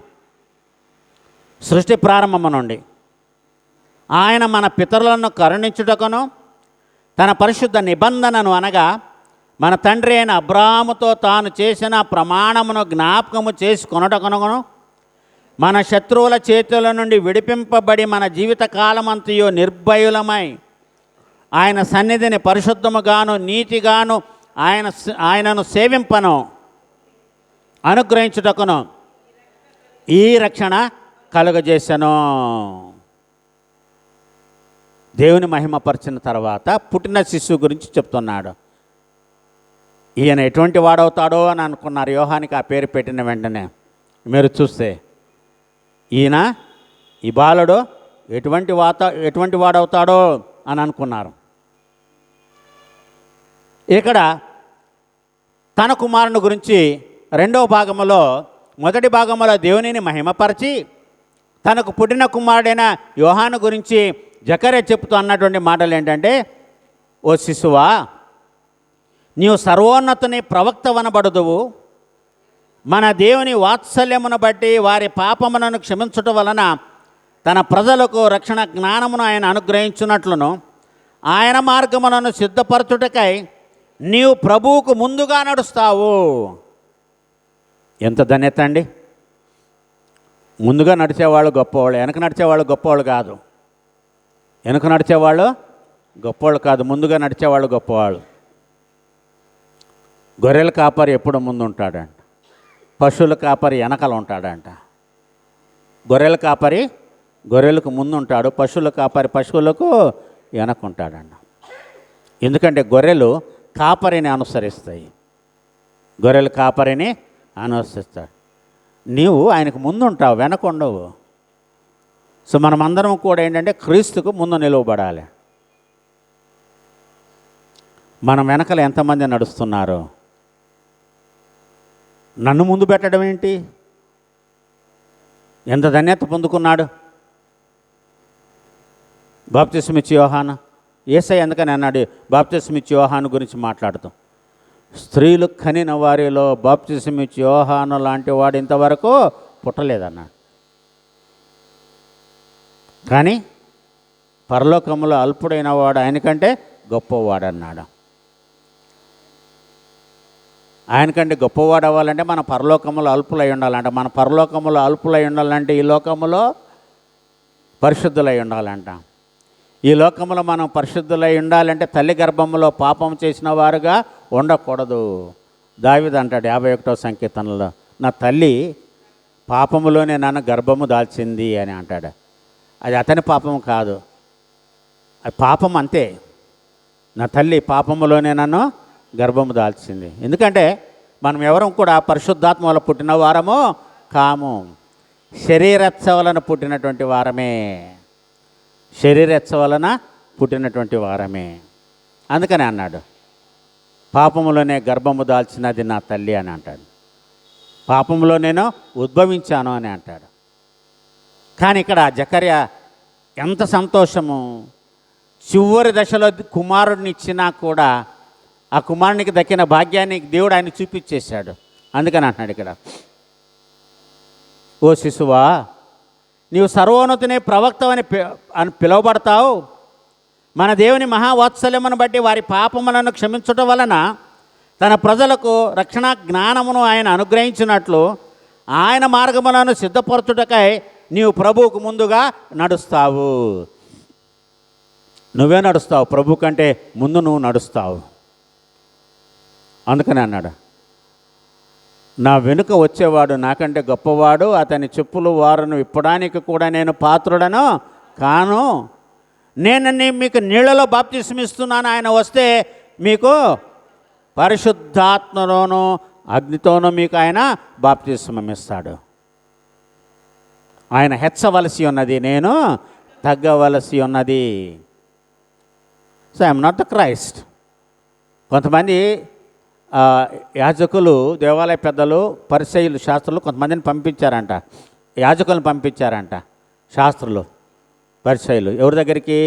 Speaker 1: సృష్టి ప్రారంభము నుండి ఆయన మన పితరులను కరుణించుటకును, తన పరిశుద్ధ నిబంధనను అనగా మన తండ్రి అయిన అబ్రాహాముతో తాను చేసిన ప్రమాణమును జ్ఞాపకము చేసుకొనుటకును, మన శత్రువుల చేతుల నుండి విడిపింపబడి మన జీవిత కాలమంతయు నిర్భయులమై ఆయన సన్నిధిని పరిశుద్ధముగాను నీతిగాను ఆయనను సేవింపను అనుగ్రహించుటకును ఈ రక్షణ కలుగజేశాను. దేవుని మహిమపరిచిన తర్వాత పుట్టిన శిశువు గురించి చెప్తున్నాడు. ఈయన ఎటువంటి వాడవుతాడో అని అనుకున్నారు యోహానికి ఆ పేరు పెట్టిన వెంటనే. మీరు చూస్తే ఈయన ఈ బాలుడు ఎటువంటి వాడవుతాడో అని అనుకున్నారు. ఇక్కడ తన కుమారుని గురించి రెండవ భాగంలో, మొదటి భాగంలో దేవునిని మహిమపరిచి తనకు పుట్టిన కుమారుడైన యోహాను గురించి జకర్యా చెప్తూ అన్నటువంటి మాటలు ఏంటంటే, ఓ శిశువా, నీవు సర్వోన్నతుని ప్రవక్త వనబడుదువు, మన దేవుని వాత్సల్యమును బట్టి వారి పాపములను క్షమించుట వలన తన ప్రజలకు రక్షణ జ్ఞానమును ఆయన అనుగ్రహించున్నట్లును, ఆయన మార్గములను సిద్ధపరచుటకై నీవు ప్రభువుకు ముందుగా నడుస్తావు. ఎంత ధన్యత అండి! ముందుగా నడిచేవాళ్ళు గొప్పవాళ్ళు, వెనక నడిచేవాళ్ళు గొప్పవాళ్ళు కాదు. వెనక నడిచేవాళ్ళు గొప్పవాళ్ళు కాదు, ముందుగా నడిచేవాళ్ళు గొప్పవాళ్ళు. గొర్రెల కాపరి ఎప్పుడు ముందు ఉంటాడంట, పశువుల కాపరి వెనకలు ఉంటాడంట. గొర్రెల కాపరి గొర్రెలకు ముందు ఉంటాడు, పశువుల కాపరి పశువులకు వెనక ఉంటాడంట. ఎందుకంటే గొర్రెలు కాపరిని అనుసరిస్తాయి, గొర్రెల కాపరిని అనుసరిస్తాడు. నీవు ఆయనకు ముందు ఉంటావు, వెనక ఉండవు. సో మనమందరం కూడా ఏంటంటే క్రీస్తుకు ముందు నిలువబడాలి. మనం వెనకలు ఎంతమంది నడుస్తున్నారు? నన్ను ముందు పెట్టడం ఏంటి? ఎంత ధన్యత పొందుకున్నాడు బాప్తిస్మిచ్చి యోహాను. యేసయ్య ఎందుకని అన్నాడు బాప్తిస్మిచ్చి యోహాను గురించి మాట్లాడుతాం, స్త్రీలు కనిన వారిలో బాప్తిస్మిచ్చి యోహాను లాంటి వాడు ఇంతవరకు పుట్టలేదన్నాడు. కానీ పరలోకములో అల్పుడైన వాడు ఆయనకంటే గొప్పవాడు అన్నాడు. ఆయనకంటే గొప్పవాడు అవ్వాలంటే మన పరలోకములో అల్పులై ఉండాలంట. మన పరలోకములో అల్పులై ఉండాలంటే ఈ లోకములో పరిశుద్ధులై ఉండాలంట. ఈ లోకంలో మనం పరిశుద్ధులై ఉండాలంటే తల్లి గర్భంలో పాపం చేసిన వారుగా ఉండకూడదు. దావీదు అంటాడు 51వ సంకీర్తనలో, నా తల్లి పాపములోనే నన్ను గర్భము దాల్చింది అని అంటాడు. అది అతని పాపం కాదు, అది పాపం అంతే. నా తల్లి పాపములోనే నన్ను గర్భము దాల్చింది. ఎందుకంటే మనం ఎవరం కూడా పరిశుద్ధాత్మ వల్ల పుట్టిన వారము కాము, శరీరచ్చ వలన పుట్టినటువంటి వారమే. శరీరచ్చ వలన పుట్టినటువంటి వారమే. అందుకని అన్నాడు, పాపములోనే గర్భము దాల్చినది నా తల్లి అని అంటాడు. పాపంలో నేను ఉద్భవించాను అని అంటాడు. కానీ ఇక్కడ జకర్యా ఎంత సంతోషము, చివరి దశలో కుమారుడిని ఇచ్చినా కూడా ఆ కుమారునికి దక్కిన భాగ్యాన్ని దేవుడు ఆయన చూపించేశాడు. అందుకని అంటున్నాడు ఇక్కడ, ఓ శిశువా, నీవు సర్వోన్నతుని ప్రవక్తవని అని పిలువబడతావు. మన దేవుని మహావాత్సల్యమును బట్టి వారి పాపములను క్షమించటం వలన తన ప్రజలకు రక్షణ జ్ఞానమును ఆయన అనుగ్రహించినట్లు ఆయన మార్గములను సిద్ధపరచుటకై నీవు ప్రభువుకు ముందుగా నడుస్తావు. నువ్వే నడుస్తావు, ప్రభు కంటే ముందు నువ్వు నడుస్తావు. అందుకని అన్నాడు, నా వెనుక వచ్చేవాడు నాకంటే గొప్పవాడు, అతని చెప్పులు వారును విప్పడానికి కూడా నేను పాత్రుడను కాను. నేను మీకు నీళ్ళలో బాప్తిస్మం ఇస్తున్నాను, ఆయన వస్తే మీకు పరిశుద్ధాత్మలోనూ అగ్నితోనూ మీకు ఆయన బాప్తిస్మం ఇస్తాడు. ఆయన హెచ్చవలసి ఉన్నది, నేను తగ్గవలసి ఉన్నది. So I'm not the Christ. కొంతమంది యాజకులు, దేవాలయ పెద్దలు, పరిసయ్యులు, శాస్త్రులు కొంతమందిని పంపించారంట, యాజకులను పంపించారంట. శాస్త్రులు, పరిసయ్యులు ఎవరి దగ్గరికి?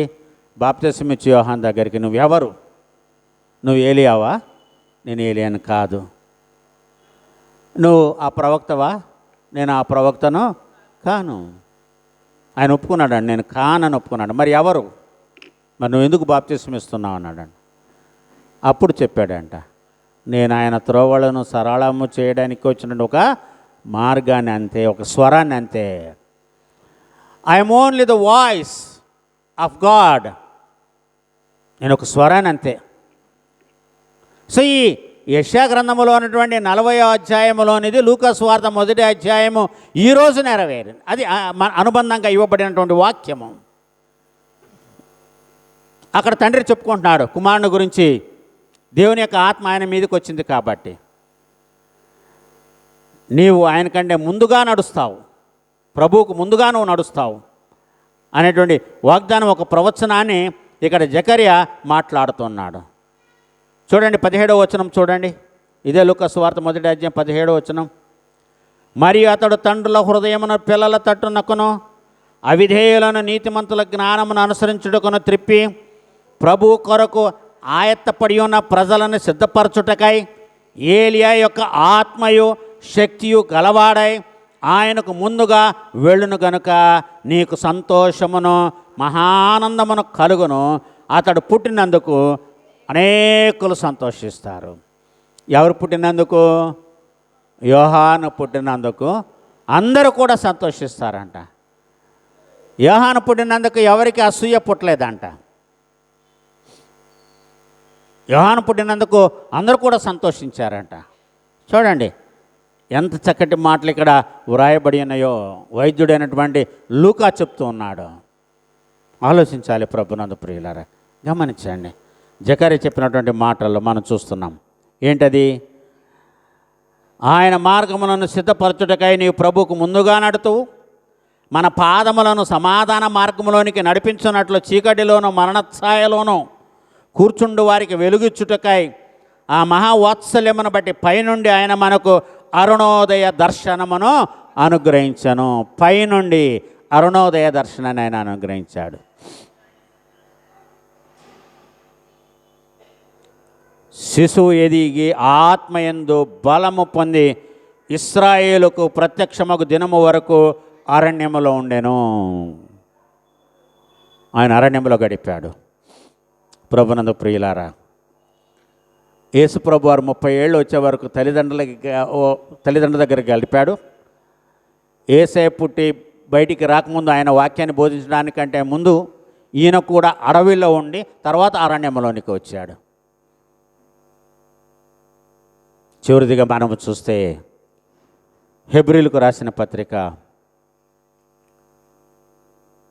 Speaker 1: బాప్తిస్మం ఇచ్చే యోహాను దగ్గరికి. నువ్వెవరు? నువ్వు ఏలియావా? నేను ఏలియాను కాదు. నువ్వు ఆ ప్రవక్తవా? నేను ఆ ప్రవక్తను కాను. ఆయన ఒప్పుకున్నాడు, నేను కానని ఒప్పుకున్నాడు. మరి ఎవరు? మరి నువ్వు ఎందుకు బాప్తిస్మం ఇస్తున్నావు అన్నాడు. అప్పుడు చెప్పాడంట, నేను ఆయన త్రోవలను సరళము చేయడానికి వచ్చిన ఒక మార్గాన్ని అంతే, ఒక స్వరాన్ని అంతే. I'm only the voice of God. నేను ఒక స్వరాన్ని అంతే. సో ఈ యెషయా గ్రంథములో ఉన్నటువంటి 40వ అధ్యాయములోనిది లూకా సువార్త 1వ అధ్యాయము ఈరోజు నెరవేరింది. అది అనుబంధంగా ఇవ్వబడినటువంటి వాక్యము. అక్కడ తండ్రి చెప్పుకుంటున్నాడు కుమారుని గురించి, దేవుని యొక్క ఆత్మ ఆయన మీదకి వచ్చింది కాబట్టి నీవు ఆయన కంటే ముందుగా నడుస్తావు, ప్రభువుకు ముందుగా నువ్వు నడుస్తావు అనేటువంటి వాగ్దానం, ఒక ప్రవచనాన్ని ఇక్కడ జకర్యా మాట్లాడుతున్నాడు. చూడండి 17వ వచనం చూడండి. ఇదే లూకా సువార్త 1వ అధ్యాయం 17వ వచనం. మరియు అతడు తండ్రుల హృదయమును పిల్లల తట్టునకును అవిధేయులను నీతిమంతుల జ్ఞానమును అనుసరించుటకును త్రిప్పి ప్రభు కొరకు ఆయత్తపడి ఉన్న ప్రజలను సిద్ధపరచుటకై ఏలియా యొక్క ఆత్మయు శక్తియు గలవాడై ఆయనకు ముందుగా వెళ్ళును గనుక నీకు సంతోషమును మహానందమును కలుగును. అతడు పుట్టినందుకు అనేకులు సంతోషిస్తారు. ఎవరు పుట్టినందుకు? యోహాను పుట్టినందుకు అందరూ కూడా సంతోషిస్తారంట. యోహాను పుట్టినందుకు ఎవరికి అసూయ పుట్టలేదంట. యోహాను పుట్టినందుకు అందరూ కూడా సంతోషించారంట. చూడండి ఎంత చక్కటి మాటలు ఇక్కడ వ్రాయబడి ఉన్నాయో వైద్యుడైనటువంటి లూకా చెప్తూ ఉన్నాడు. ఆలోచించాలి ప్రభునందు ప్రియులారా, గమనించండి. జకర్యా చెప్పినటువంటి మాటల్లో మనం చూస్తున్నాం. ఏంటది? ఆయన మార్గములను సిద్ధపరచుటకై నీవు ప్రభువుకు ముందుగా నడుతువు, మన పాదములను సమాధాన మార్గంలోనికి నడిపించున్నట్లు చీకటిలోను మరణఛాయలోను కూర్చుండు వారికి వెలుగిచ్చుటకై ఆ మహావాత్సల్యమును బట్టి పైనుండి ఆయన మనకు అరుణోదయ దర్శనమును అనుగ్రహించను. పైనుండి అరుణోదయ దర్శనాన్ని ఆయన అనుగ్రహించాడు. శిశువు ఎదిగి ఆత్మయందు బలము పొంది ఇశ్రాయేలుకు ప్రత్యక్షమగు దినము వరకు అరణ్యములో ఉండెను. ఆయన అరణ్యంలో గడిపాడు. ప్రభునందు ప్రియులారా, యేసు ప్రభు వారు 30 ఏళ్ళు వచ్చే వరకు తల్లిదండ్రుల దగ్గర గడిపాడు. యేసయ్య పుట్టి బయటికి రాకముందు ఆయన వాక్యాన్ని బోధించడానికంటే ముందు ఈయన కూడా అడవిలో ఉండి తర్వాత అరణ్యంలోనికి వచ్చాడు. చివరిదిగా మనము చూస్తే హెబ్రీలకు రాసిన పత్రిక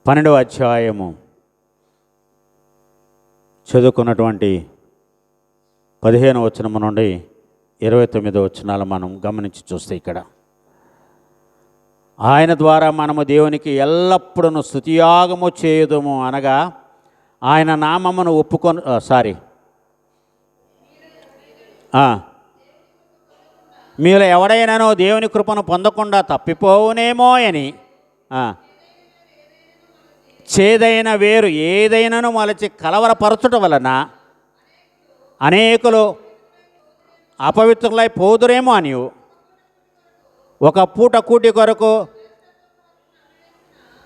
Speaker 1: 12వ అధ్యాయము చదువుకున్నటువంటి 15వ వచనం నుండి 29వ వచనాలు మనం గమనించి చూస్తే, ఇక్కడ ఆయన ద్వారా మనము దేవునికి ఎల్లప్పుడూ స్తుతియాగము చేయుదుము అనగా ఆయన నామమును మీలో ఎవడైనానో దేవుని కృపను పొందకుండా తప్పిపోవునేమో అని చేదైన వేరు ఏదైనాను మలచి కలవరపరచుట వలన అనేకులు అపవిత్రులై పోదురేమో అని ఒక పూట కూటి కొరకు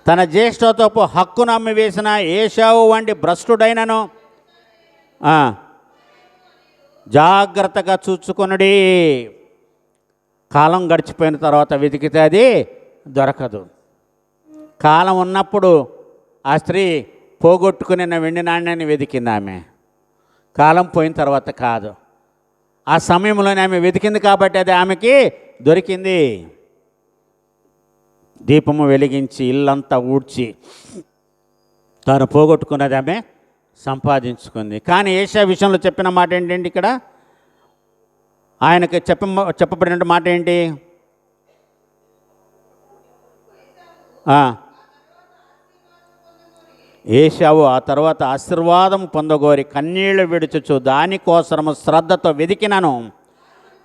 Speaker 1: తన జ్యేష్ఠత్వపు హక్కును అమ్మివేసిన ఏశావు వంటి భ్రష్టుడైనను జాగ్రత్తగా చూచుకొనుడి. కాలం గడిచిపోయిన తర్వాత వెతికితే అది దొరకదు. కాలం ఉన్నప్పుడు ఆ స్త్రీ పోగొట్టుకుని వెండి నాణ్యాన్ని వెతికింది ఆమె. కాలం పోయిన తర్వాత కాదు, ఆ సమయంలోనే ఆమె వెతికింది కాబట్టి అది ఆమెకి దొరికింది. దీపము వెలిగించి ఇల్లంతా ఊడ్చి తాను పోగొట్టుకున్నది ఆమె సంపాదించుకుంది. కానీ ఏషియా విషయంలో చెప్పిన మాట ఏంటండి? ఇక్కడ ఆయనకి చెప్పబడిన మాట ఏంటి? ఏశావు ఆ తర్వాత ఆశీర్వాదం పొందగోరి కన్నీళ్లు విడుచుచు దానికోసము శ్రద్ధతో వెదికినను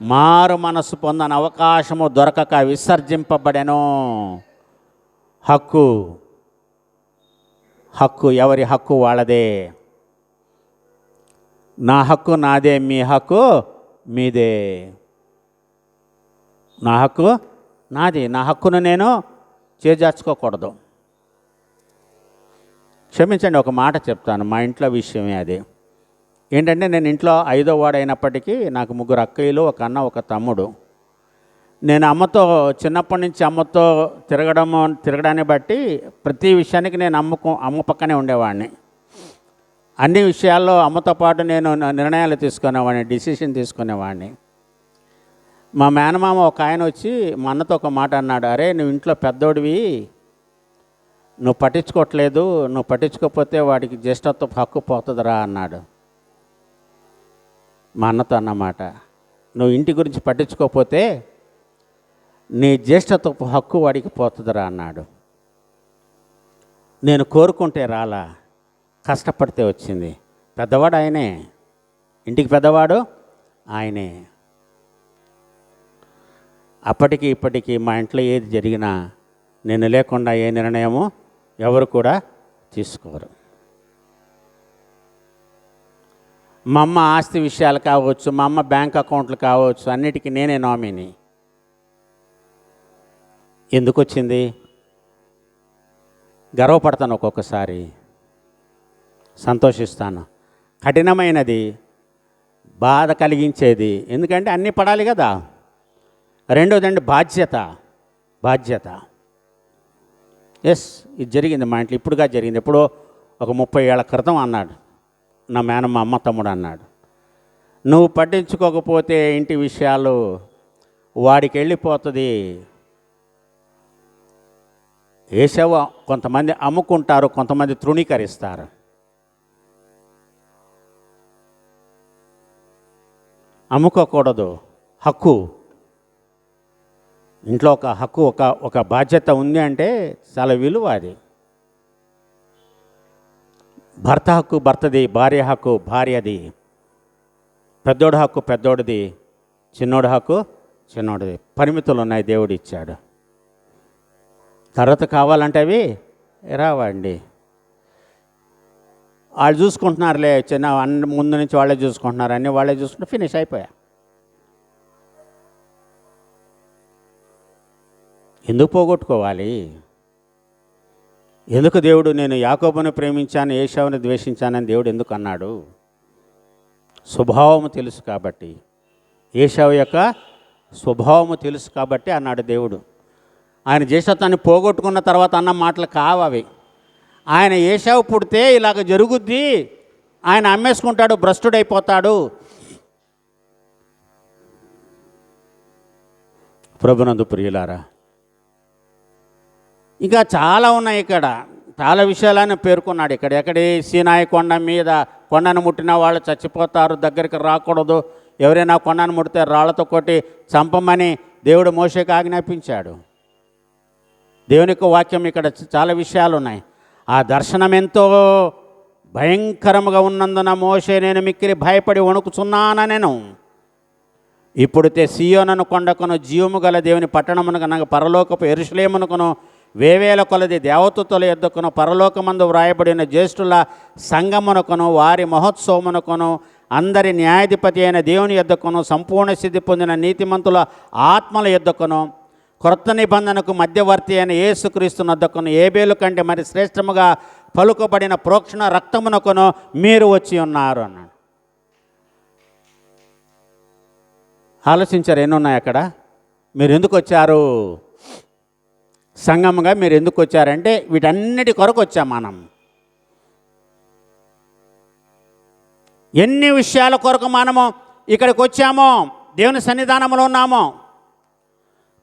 Speaker 1: మారు మనసు పొందని అవకాశము దొరకక విసర్జింపబడెను. హక్కు ఎవరి హక్కు వాళ్ళదే. నా హక్కు నాదే, మీ హక్కు మీదే. నా హక్కు నాది, నా హక్కును నేను చేజార్చుకోకూడదు. క్షమించండి, ఒక మాట చెప్తాను. మా ఇంట్లో విషయమే అది. ఏంటంటే, నేను ఇంట్లో 5వ వాడు అయినప్పటికీ నాకు 3 అక్కయ్యలు, ఒక అన్న, ఒక తమ్ముడు. నేను అమ్మతో చిన్నప్పటి నుంచి అమ్మతో తిరగడాన్ని బట్టి ప్రతి విషయానికి నేను అమ్మ పక్కనే ఉండేవాడిని. అన్ని విషయాల్లో అమ్మతో పాటు నేను నిర్ణయాలు తీసుకునేవాడిని, డిసిషన్ తీసుకునేవాడిని. మా మేనమామ ఒక ఆయన వచ్చి మా అన్నతో ఒక మాట అన్నాడు, అరే నువ్వు ఇంట్లో పెద్దోడివి, నువ్వు పట్టించుకోవట్లేదు, నువ్వు పట్టించుకోకపోతే వాడికి జ్యేష్ఠత్వపు హక్కు పోతుందిరా అన్నాడు. మా అన్నతో అన్నమాట, నువ్వు ఇంటి గురించి పట్టించుకోకపోతే నీ జ్యేష్ఠత్వపు హక్కు వాడికి పోతుందిరా అన్నాడు. నేను కోరుకుంటే రాలా, కష్టపడితే వచ్చింది. పెద్దవాడు ఆయనే, ఇంటికి పెద్దవాడు ఆయనే. అప్పటికి ఇప్పటికీ మా ఇంట్లో ఏది జరిగినా నేను లేకుండా ఏ నిర్ణయము ఎవరు కూడా తీసుకోరు. మా అమ్మ ఆస్తి విషయాలు కావచ్చు, మా అమ్మ బ్యాంక్ అకౌంట్లు కావచ్చు, అన్నిటికీ నేనే నామినీ. ఎందుకు వచ్చింది? గర్వపడతాను, ఒక్కొక్కసారి సంతోషిస్తాను. కఠినమైనది, బాధ కలిగించేది. ఎందుకంటే అన్నీ పడాలి కదా. రెండోదండి బాధ్యత. ఎస్, ఇది జరిగింది మా ఇంట్లో. ఇప్పుడుగా జరిగింది. ఎప్పుడో ఒక 30 ఏళ్ల క్రితం అన్నాడు నా మేనమ్మ, అమ్మ తమ్ముడు అన్నాడు, నువ్వు పట్టించుకోకపోతే ఇంటి విషయాలు వాడికి వెళ్ళిపోతుంది. ఏశావు కొంతమంది అమ్ముకుంటారు, కొంతమంది తృణీకరిస్తారు. అమ్ముకోకూడదు. హక్కు, ఇంట్లో ఒక హక్కు, ఒక బాధ్యత ఉంది అంటే చాలా విలువ అది. భర్త హక్కు భర్తది, భార్య హక్కు భార్యది, పెద్దోడు హక్కు పెద్దోడిది, చిన్నోడు హక్కు చిన్నోడిది. పరిమితులు ఉన్నాయి, దేవుడు ఇచ్చాడు. తర్వాత కావాలంటే అవి రావండి. వాళ్ళు చూసుకుంటున్నారులే, ముందు నుంచి వాళ్ళే చూసుకుంటున్నారు, అన్నీ వాళ్ళే చూసుకుంటే ఫినిష్ అయిపోయా. ఎందుకు పోగొట్టుకోవాలి? ఎందుకు దేవుడు నేను యాకోబును ప్రేమించాను ఏశావుని ద్వేషించానని దేవుడు ఎందుకు అన్నాడు? స్వభావము తెలుసు కాబట్టి, ఏశావు యొక్క స్వభావము తెలుసు కాబట్టి అన్నాడు దేవుడు. ఆయన జ్యేష్ఠత్వాన్ని పోగొట్టుకున్న తర్వాత అన్న మాటలు కావవి. ఆయన ఏశావు పుడితే ఇలాగ జరుగుద్ది, ఆయన అమ్మేసుకుంటాడు, భ్రష్టుడైపోతాడు. ప్రభునందు ప్రియులారా, ఇంకా చాలా ఉన్నాయి ఇక్కడ, చాలా విషయాలని పేర్కొన్నాడు. ఎక్కడి సీనాయి కొండ మీద కొండను ముట్టిన వాళ్ళు చచ్చిపోతారు, దగ్గరికి రాకూడదు, ఎవరైనా కొండను ముడితే రాళ్లతో కొట్టి చంపమని దేవుడు మోషేకి ఆజ్ఞాపించాడు. దేవుని యొక్క వాక్యం ఇక్కడ చాలా విషయాలు ఉన్నాయి. ఆ దర్శనం ఎంతో భయంకరంగా ఉన్నందున మోషే నేను మిక్కిలి భయపడి వణుకుచున్నానా నేను. ఇప్పుడుతే సీయోనను కొండకును జీవము గల దేవుని పట్టణమునకు అనగా పరలోకపు యెరూషలేమునకును వేవేల కొలది దేవదూతల యొద్దకును పరలోకమందు వ్రాయబడిన జ్యేష్ఠుల సంగమునకును వారి మహోత్సవమునకును అందరి న్యాయాధిపతి అయిన దేవుని యొద్దకును సంపూర్ణ సిద్ధి పొందిన నీతిమంతుల ఆత్మల యొద్దకును క్రొత్త నిబంధనకు మధ్యవర్తి అయిన యేసుక్రీస్తు వద్దకును ఏబేలు కంటే మరి శ్రేష్టముగా పలుకబడిన ప్రోక్షణ రక్తమునకును మీరు వచ్చి ఉన్నారు అన్నాడు. ఆలోచించారు, ఎన్నున్నాయి అక్కడ? మీరు ఎందుకు వచ్చారు? సంఘముగా మీరు ఎందుకు వచ్చారంటే వీటన్నిటి కొరకు వచ్చాం మనం. ఎన్ని విషయాల కొరకు మనము ఇక్కడికి వచ్చామో, దేవుని సన్నిధానంలో ఉన్నామో.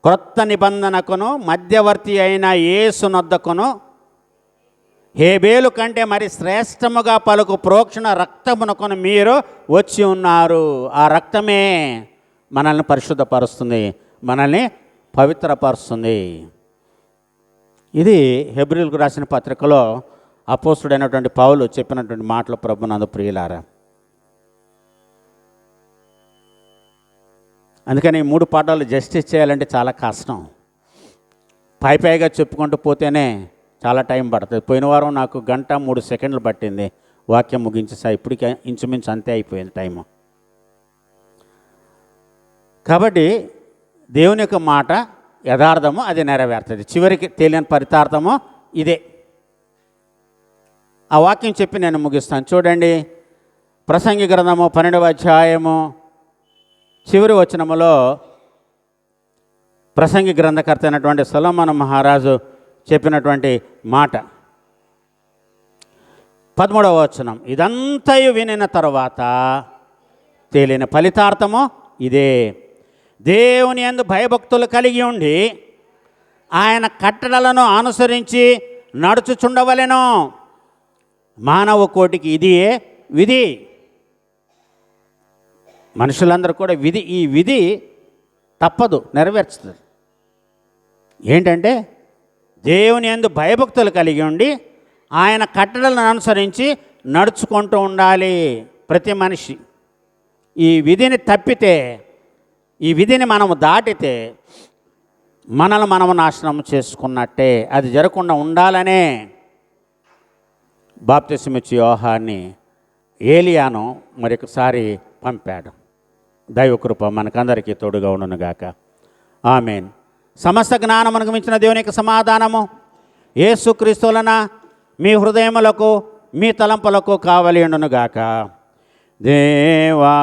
Speaker 1: క్రొత్త నిబంధనకును మధ్యవర్తి అయిన యేసునొద్దకును హేబేలు కంటే మరి శ్రేష్టముగా పలుకు ప్రోక్షణ రక్తమునకును మీరు వచ్చి ఉన్నారు. ఆ రక్తమే మనల్ని పరిశుద్ధపరుస్తుంది, మనల్ని పవిత్రపరుస్తుంది. ఇది హెబ్రీయులకు రాసిన పత్రికలో అపోస్తుడైనటువంటి పౌలు చెప్పినటువంటి మాటలు. ప్రభునందు ప్రియులారా, అందుకని 3 పాఠాలు జస్టిస్ చేయాలంటే చాలా కష్టం. పైగా చెప్పుకుంటూ పోతేనే చాలా టైం పడుతుంది. పోయిన వారం నాకు 1 గంట 3 సెకండ్లు పట్టింది వాక్యం ముగించేసా. ఇప్పటికి ఇంచుమించు అంతే అయిపోయింది టైము. కాబట్టి దేవుని యొక్క మాట యథార్థము, అది నెరవేరుతుంది. చివరికి తెలియని ఫలితార్థము ఇదే. ఆ వాక్యం చెప్పి నేను ముగిస్తాను. చూడండి, ప్రసంగి గ్రంథము 12వ అధ్యాయము చివరి వచనములో ప్రసంగి గ్రంథకర్త అయినటువంటి సొలొమోను మహారాజు చెప్పినటువంటి మాట 13వ వచనం. ఇదంతయు వినిన తరువాత తేలిన ఫలితార్థము ఇదే, దేవుని యందు భయభక్తులు కలిగి ఉండి ఆయన కట్టడలను అనుసరించి నడుచుచుండవలెను. మానవ కోటికి ఇదియే విధి. మనుషులందరూ కూడా ఈ విధి తప్పదు, నెరవేర్చుతుంది. ఏంటంటే దేవుని యందు భయభక్తులు కలిగి ఉండి ఆయన కట్టడలను అనుసరించి నడుచుకుంటూ ఉండాలి ప్రతి మనిషి. ఈ విధిని తప్పితే, ఈ విధిని మనము దాటితే మనల్ని మనము నాశనం చేసుకున్నట్టే. అది జరగకుండా ఉండాలనే బాప్తిసమిచ్చి యోహాన్ని ఏలియాను మరొకసారి పంపాడు. దైవకృప మనకందరికీ తోడుగా ఉండునుగాక. ఆమేన్. సమస్త జ్ఞానమునకు మించిన దేవుని యొక్క సమాధానము యేసుక్రీస్తువలన మీ హృదయములకు మీ తలంపులకు కావలి ఉండునుగాక. దేవా